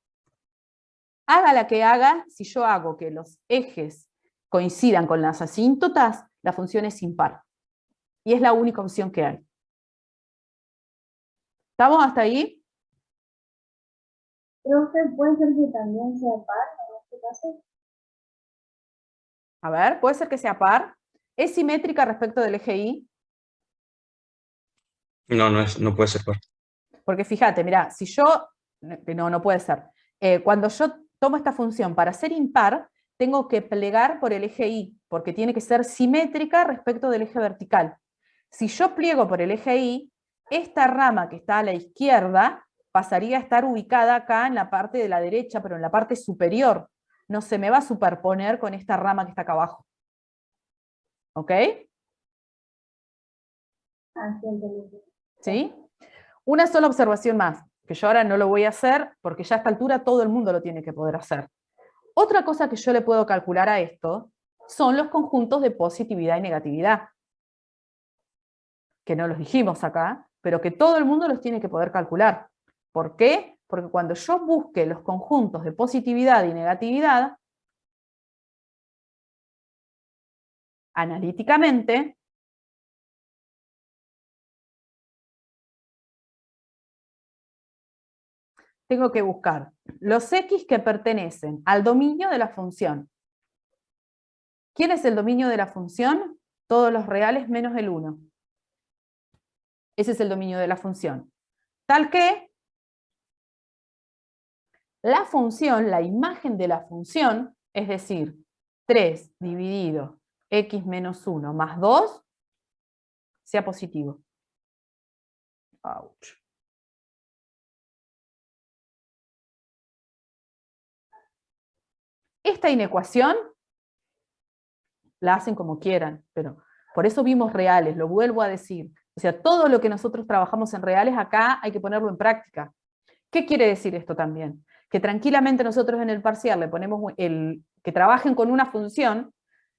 Haga la que haga, si yo hago que los ejes coincidan con las asíntotas, la función es impar. Y es la única opción que hay. ¿Estamos hasta ahí? Profe, ¿puede ser que también sea par en este caso? A ver, puede ser que sea par. ¿Es simétrica respecto del eje Y? No, no puede ser par. Porque fíjate, mira, si yo, no puede ser. Cuando yo tomo esta función para ser impar, tengo que plegar por el eje Y, porque tiene que ser simétrica respecto del eje vertical. Si yo pliego por el eje Y, esta rama que está a la izquierda pasaría a estar ubicada acá en la parte de la derecha, pero en la parte superior. No se me va a superponer con esta rama que está acá abajo. ¿Ok? Ah, sí, entendí. ¿Sí? Una sola observación más, que yo ahora no lo voy a hacer, porque ya a esta altura todo el mundo lo tiene que poder hacer. Otra cosa que yo le puedo calcular a esto son los conjuntos de positividad y negatividad, que no los dijimos acá, pero que todo el mundo los tiene que poder calcular. ¿Por qué? Porque cuando yo busque los conjuntos de positividad y negatividad, analíticamente, tengo que buscar los x que pertenecen al dominio de la función. ¿Quién es el dominio de la función? Todos los reales menos el 1. Ese es el dominio de la función. Tal que la función, la imagen de la función, es decir, 3 dividido x menos 1 más 2, sea positivo. Ouch. Esta inecuación la hacen como quieran, pero por eso vimos reales, lo vuelvo a decir. O sea, todo lo que nosotros trabajamos en reales acá hay que ponerlo en práctica. ¿Qué quiere decir esto también? Que tranquilamente nosotros en el parcial le ponemos que trabajen con una función,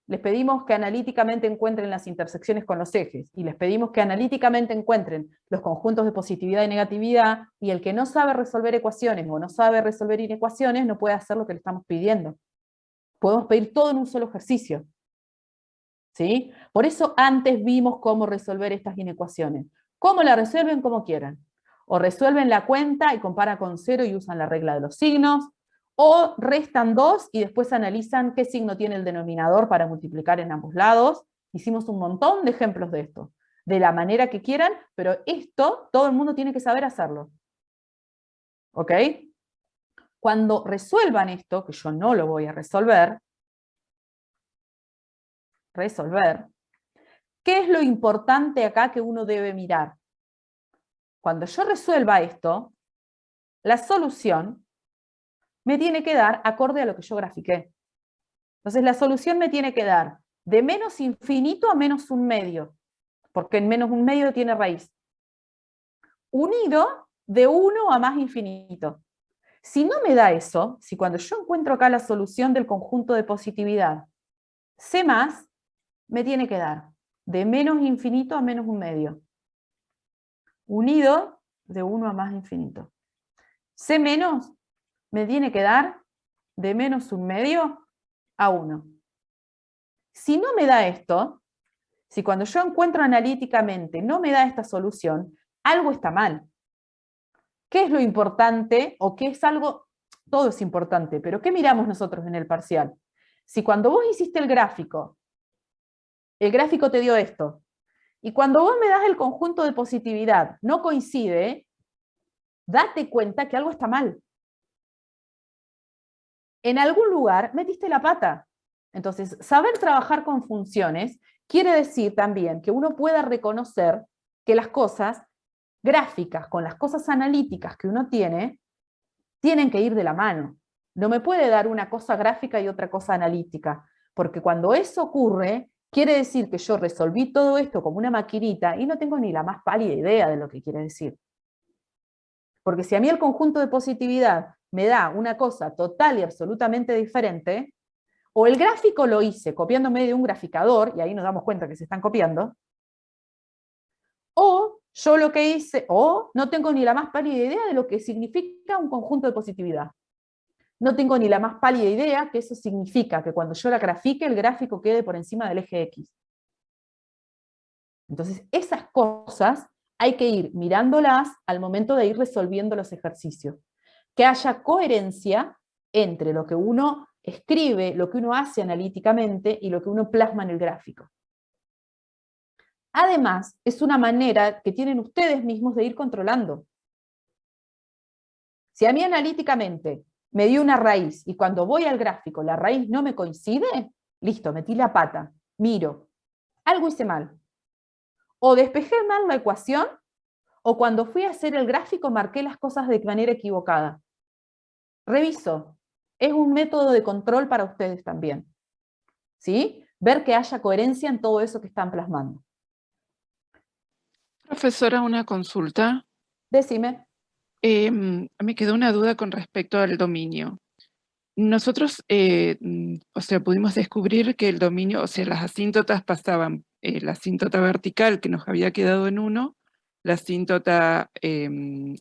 les pedimos que analíticamente encuentren las intersecciones con los ejes, y les pedimos que analíticamente encuentren los conjuntos de positividad y negatividad, y el que no sabe resolver ecuaciones o no sabe resolver inecuaciones no puede hacer lo que le estamos pidiendo. Podemos pedir todo en un solo ejercicio. ¿Sí? Por eso antes vimos cómo resolver estas inecuaciones. ¿Cómo la resuelven? Como quieran. O resuelven la cuenta y comparan con 0 y usan la regla de los signos, o restan 2 y después analizan qué signo tiene el denominador para multiplicar en ambos lados. Hicimos un montón de ejemplos de esto, de la manera que quieran, pero esto todo el mundo tiene que saber hacerlo. ¿Ok? Cuando resuelvan esto, que yo no lo voy a resolver, ¿qué es lo importante acá que uno debe mirar? Cuando yo resuelva esto, la solución me tiene que dar acorde a lo que yo grafiqué. Entonces la solución me tiene que dar de menos infinito a menos un medio, porque en menos un medio tiene raíz. Unido de 1 a más infinito. Si no me da eso, si cuando yo encuentro acá la solución del conjunto de positividad, C+, me tiene que dar de menos infinito a menos un medio. Unido de 1 a más infinito. C- me tiene que dar de menos un medio a 1. Si no me da esto, si cuando yo encuentro analíticamente no me da esta solución, algo está mal. ¿Qué es lo importante? O qué es algo, todo es importante, pero ¿qué miramos nosotros en el parcial? Si cuando vos hiciste el gráfico te dio esto, y cuando vos me das el conjunto de positividad no coincide, date cuenta que algo está mal. En algún lugar metiste la pata. Entonces, saber trabajar con funciones quiere decir también que uno pueda reconocer que las cosas gráficas con las cosas analíticas que uno tiene, tienen que ir de la mano. No me puede dar una cosa gráfica y otra cosa analítica, porque cuando eso ocurre, quiere decir que yo resolví todo esto como una maquinita y no tengo ni la más pálida idea de lo que quiere decir. Porque si a mí el conjunto de positividad me da una cosa total y absolutamente diferente, o el gráfico lo hice copiándome de un graficador, y ahí nos damos cuenta que se están copiando, o yo lo que hice, o no tengo ni la más pálida idea de lo que significa un conjunto de positividad. no tengo ni la más pálida idea que eso significa que cuando yo la grafique, el gráfico quede por encima del eje X. Entonces, esas cosas hay que ir mirándolas al momento de ir resolviendo los ejercicios. Que haya coherencia entre lo que uno escribe, lo que uno hace analíticamente y lo que uno plasma en el gráfico. Además, es una manera que tienen ustedes mismos de ir controlando. Si a mí analíticamente me dio una raíz y cuando voy al gráfico la raíz no me coincide, listo, metí la pata, miro, algo hice mal. O despejé mal la ecuación, o cuando fui a hacer el gráfico marqué las cosas de manera equivocada. Reviso. Es un método de control para ustedes también. ¿Sí? Ver que haya coherencia en todo eso que están plasmando. Profesora, una consulta. Decime. Me quedó una duda con respecto al dominio. Nosotros, o sea, pudimos descubrir que el dominio, o sea, las asíntotas pasaban, la asíntota vertical que nos había quedado en 1, la asíntota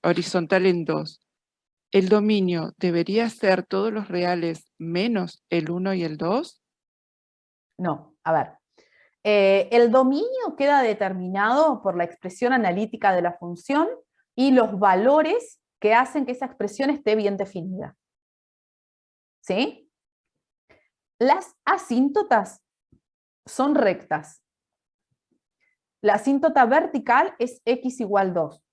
horizontal en 2. ¿El dominio debería ser todos los reales menos el 1 y el 2? No, a ver. El dominio queda determinado por la expresión analítica de la función y los valores que hacen que esa expresión esté bien definida. ¿Sí? Las asíntotas son rectas. La asíntota vertical es x igual 2.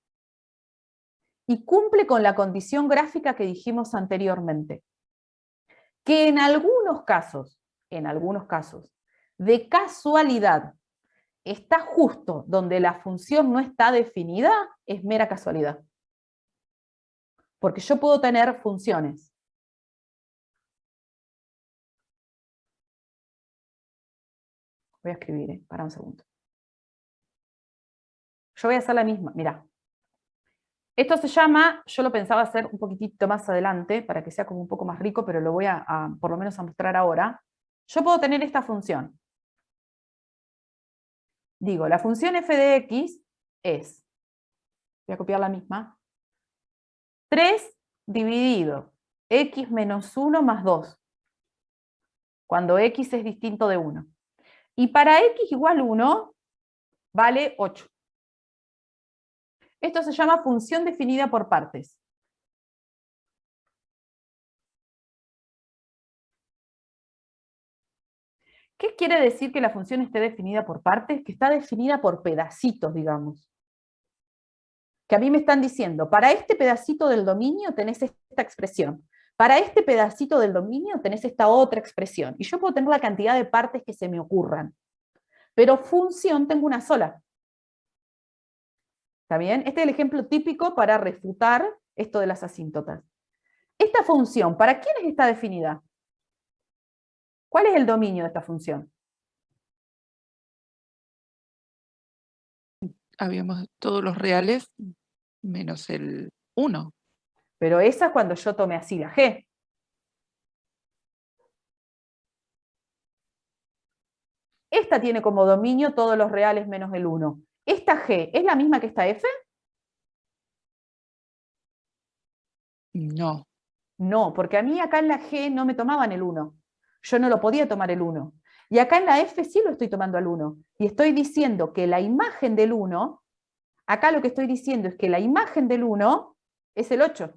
Y cumple con la condición gráfica que dijimos anteriormente. Que en algunos casos, de casualidad, está justo donde la función no está definida, es mera casualidad. Porque yo puedo tener funciones. Voy a escribir, para un segundo. Yo voy a hacer la misma, mirá. Esto se llama, yo lo pensaba hacer un poquitito más adelante, para que sea como un poco más rico, pero lo voy a por lo menos a mostrar ahora. Yo puedo tener esta función. Digo, la función f de x es, voy a copiar la misma, 3 dividido x menos 1 más 2, cuando x es distinto de 1. Y para x igual 1, vale 8. Esto se llama función definida por partes. ¿Qué quiere decir que la función esté definida por partes? Que está definida por pedacitos, digamos. Que a mí me están diciendo, para este pedacito del dominio tenés esta expresión. Para este pedacito del dominio tenés esta otra expresión. Y yo puedo tener la cantidad de partes que se me ocurran. Pero función tengo una sola. ¿Está bien? Este es el ejemplo típico para refutar esto de las asíntotas. Esta función, ¿para quiénes está definida? ¿Cuál es el dominio de esta función? Habíamos todos los reales menos el 1. Pero esa es cuando yo tomé así la g. Esta tiene como dominio todos los reales menos el 1. ¿Esta g es la misma que esta f? No. No, porque a mí acá en la g no me tomaban el 1. Yo no lo podía tomar el 1. Y acá en la f sí lo estoy tomando al 1. Y estoy diciendo que la imagen del 1, acá lo que estoy diciendo es que la imagen del 1 es el 8.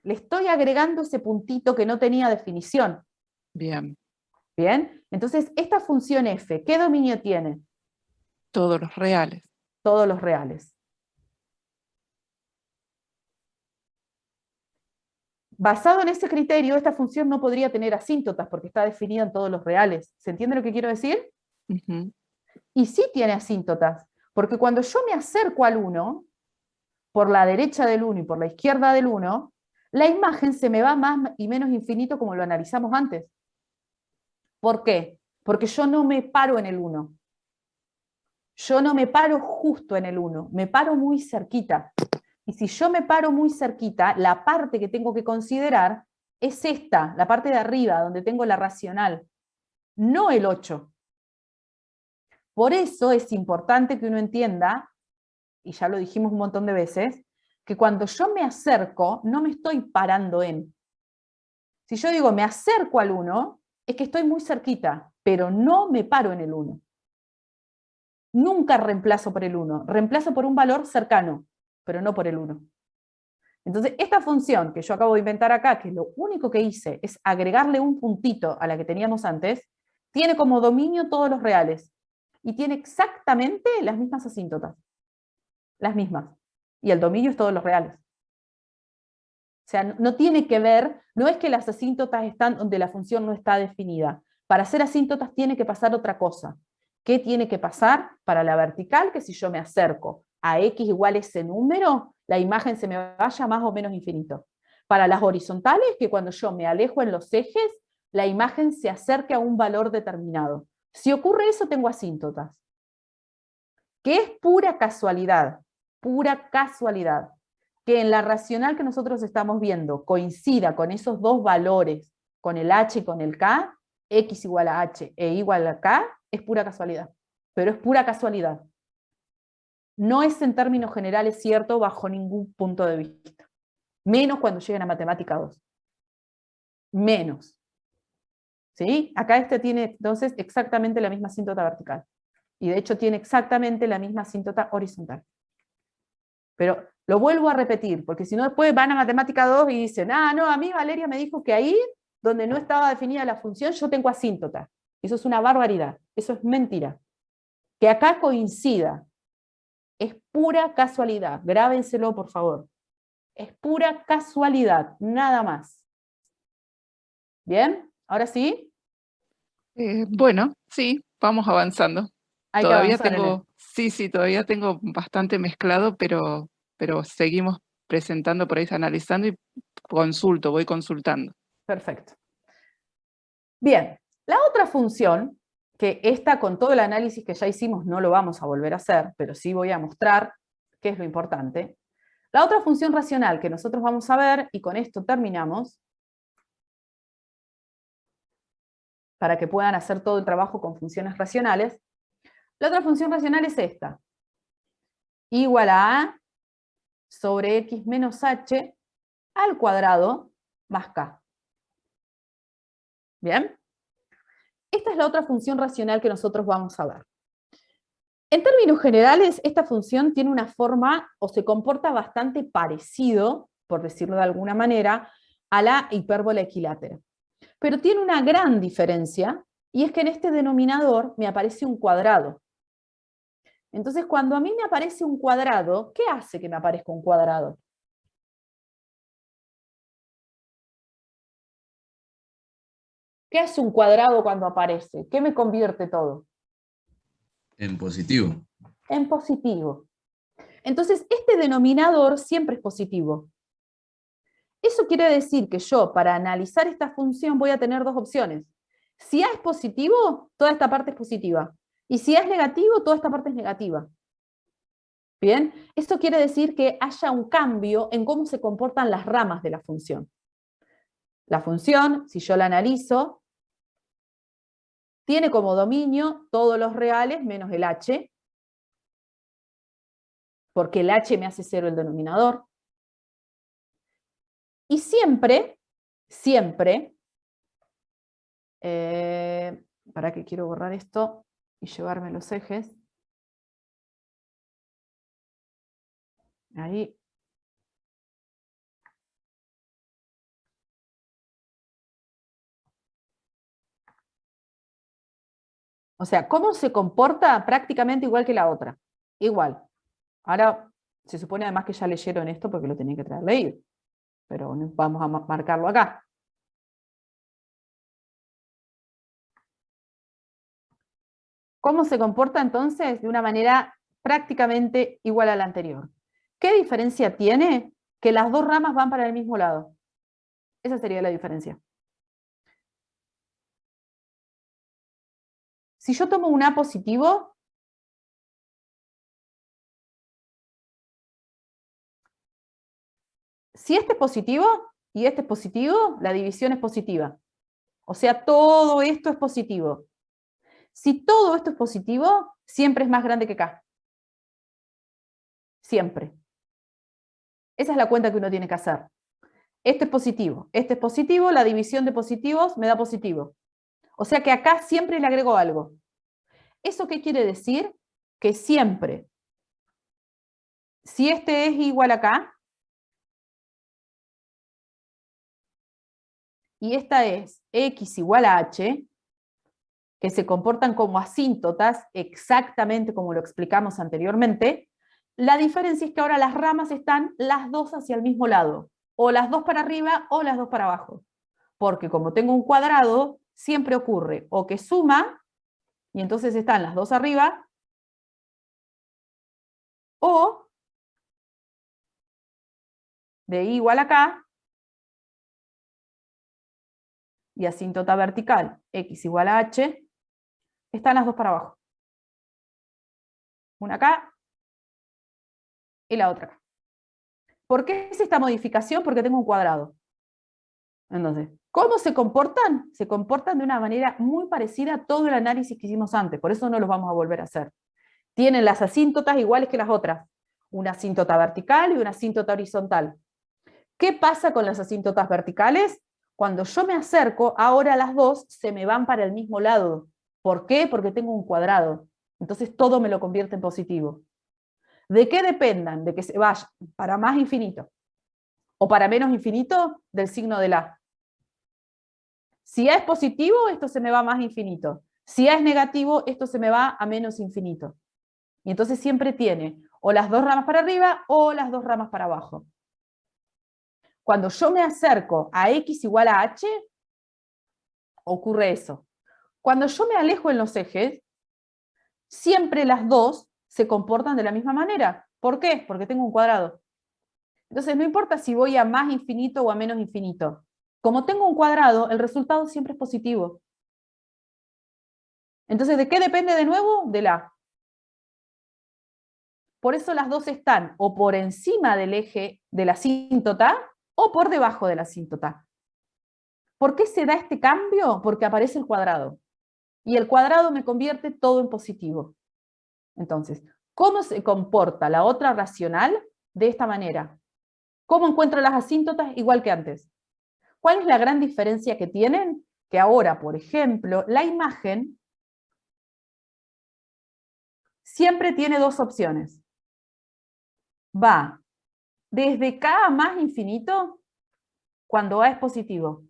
Le estoy agregando ese puntito que no tenía definición. Bien. ¿Bien? Entonces, esta función f, ¿qué dominio tiene? Todos los reales. Todos los reales. Basado en ese criterio, esta función no podría tener asíntotas porque está definida en todos los reales. ¿Se entiende lo que quiero decir? Uh-huh. Y sí tiene asíntotas, porque cuando yo me acerco al 1, por la derecha del 1 y por la izquierda del 1, la imagen se me va más y menos infinito como lo analizamos antes. ¿Por qué? Porque yo no me paro en el 1. Yo no me paro justo en el 1, me paro muy cerquita. Y si yo me paro muy cerquita, la parte que tengo que considerar es esta, la parte de arriba, donde tengo la racional, no el 8. Por eso es importante que uno entienda, y ya lo dijimos un montón de veces, que cuando yo me acerco, no me estoy parando en. Si yo digo me acerco al 1, es que estoy muy cerquita, pero no me paro en el 1. Nunca reemplazo por el 1, reemplazo por un valor cercano, pero no por el 1. Entonces, esta función que yo acabo de inventar acá, que lo único que hice es agregarle un puntito a la que teníamos antes, tiene como dominio todos los reales. Y tiene exactamente las mismas asíntotas. Las mismas. Y el dominio es todos los reales. O sea, no tiene que ver, no es que las asíntotas están donde la función no está definida. Para hacer asíntotas tiene que pasar otra cosa. ¿Qué tiene que pasar? Para la vertical, que si yo me acerco a x igual ese número, la imagen se me vaya más o menos infinito. Para las horizontales, que cuando yo me alejo en los ejes, la imagen se acerque a un valor determinado. Si ocurre eso, tengo asíntotas. Que es pura casualidad, que en la racional que nosotros estamos viendo coincida con esos dos valores, con el h y con el k, x igual a h e igual a k, es pura casualidad. Pero es pura casualidad. No es en términos generales cierto bajo ningún punto de vista. Menos cuando lleguen a matemática 2. Menos. ¿Sí? Acá este tiene entonces exactamente la misma asíntota vertical. Y de hecho tiene exactamente la misma asíntota horizontal. Pero lo vuelvo a repetir, porque si no después van a matemática 2 y dicen, ah, no, a mí Valeria me dijo que ahí, donde no estaba definida la función, yo tengo asíntota. Eso es una barbaridad, eso es mentira. Que acá coincida, es pura casualidad, grábenselo por favor. Es pura casualidad, nada más. ¿Bien? ¿Ahora sí? Bueno, sí, vamos avanzando. Hay que Todavía avanzar en tengo, sí, todavía tengo bastante mezclado, pero seguimos presentando por ahí, analizando y voy consultando. Perfecto. Bien, la otra función, que esta con todo el análisis que ya hicimos no lo vamos a volver a hacer, pero sí voy a mostrar qué es lo importante. La otra función racional que nosotros vamos a ver, y con esto terminamos, para que puedan hacer todo el trabajo con funciones racionales, la otra función racional es esta. Igual a A sobre X menos H al cuadrado más K. ¿Bien? Esta es la otra función racional que nosotros vamos a ver. En términos generales, esta función tiene una forma, o se comporta bastante parecido, por decirlo de alguna manera, a la hipérbola equilátera. Pero tiene una gran diferencia, y es que en este denominador me aparece un cuadrado. Entonces, cuando a mí me aparece un cuadrado, ¿qué hace que me aparezca un cuadrado? ¿Qué hace un cuadrado cuando aparece? ¿Qué me convierte todo? En positivo. En positivo. Entonces, este denominador siempre es positivo. Eso quiere decir que yo, para analizar esta función, voy a tener dos opciones. Si A es positivo, toda esta parte es positiva. Y si A es negativo, toda esta parte es negativa. ¿Bien? Esto quiere decir que haya un cambio en cómo se comportan las ramas de la función. La función, si yo la analizo, tiene como dominio todos los reales menos el h, porque el h me hace cero el denominador. Y siempre, para que quiero borrar esto y llevarme los ejes. Ahí. O sea, ¿cómo se comporta? Prácticamente igual que la otra. Igual. Ahora, se supone además que ya leyeron esto porque lo tenían que traer leído. Pero vamos a marcarlo acá. ¿Cómo se comporta entonces? De una manera prácticamente igual a la anterior. ¿Qué diferencia tiene? Que las dos ramas van para el mismo lado. Esa sería la diferencia. Si yo tomo un A positivo, si este es positivo y este es positivo, la división es positiva. O sea, todo esto es positivo. Si todo esto es positivo, siempre es más grande que K. Siempre. Esa es la cuenta que uno tiene que hacer. Este es positivo, la división de positivos me da positivo. O sea que acá siempre le agrego algo. ¿Eso qué quiere decir? Que siempre, si este es igual acá, y esta es x igual a h, que se comportan como asíntotas, exactamente como lo explicamos anteriormente, la diferencia es que ahora las ramas están las dos hacia el mismo lado, o las dos para arriba o las dos para abajo. Porque como tengo un cuadrado, siempre ocurre o que suma, y entonces están las dos arriba, o de y igual acá, y asíntota vertical, x igual a h, están las dos para abajo. Una acá y la otra acá. ¿Por qué es esta modificación? Porque tengo un cuadrado. Entonces, ¿cómo se comportan? Se comportan de una manera muy parecida a todo el análisis que hicimos antes, por eso no los vamos a volver a hacer. Tienen las asíntotas iguales que las otras, una asíntota vertical y una asíntota horizontal. ¿Qué pasa con las asíntotas verticales? Cuando yo me acerco, ahora las dos se me van para el mismo lado. ¿Por qué? Porque tengo un cuadrado. Entonces todo me lo convierte en positivo. ¿De qué dependan? De que se vaya para más infinito o para menos infinito del signo de la. Si A es positivo, esto se me va a más infinito. Si A es negativo, esto se me va a menos infinito. Y entonces siempre tiene o las dos ramas para arriba o las dos ramas para abajo. Cuando yo me acerco a x igual a h, ocurre eso. Cuando yo me alejo en los ejes, siempre las dos se comportan de la misma manera. ¿Por qué? Porque tengo un cuadrado. Entonces no importa si voy a más infinito o a menos infinito. Como tengo un cuadrado, el resultado siempre es positivo. Entonces, ¿de qué depende de nuevo? De la. Por eso las dos están o por encima del eje de la asíntota o por debajo de la asíntota. ¿Por qué se da este cambio? Porque aparece el cuadrado. Y el cuadrado me convierte todo en positivo. Entonces, ¿cómo se comporta la otra racional? De esta manera. ¿Cómo encuentro las asíntotas? Igual que antes. ¿Cuál es la gran diferencia que tienen? Que ahora, por ejemplo, la imagen siempre tiene dos opciones. Va desde K a más infinito cuando A es positivo.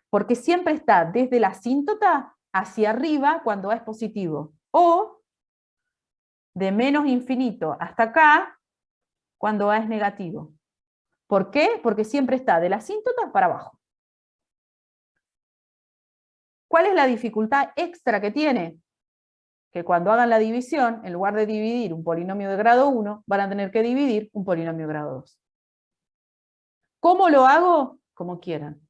Porque siempre está desde la asíntota hacia arriba cuando A es positivo. O de menos infinito hasta acá cuando A es negativo. ¿Por qué? Porque siempre está de la asíntota para abajo. ¿Cuál es la dificultad extra que tiene? Que cuando hagan la división, en lugar de dividir un polinomio de grado 1, van a tener que dividir un polinomio de grado 2. ¿Cómo lo hago? Como quieran.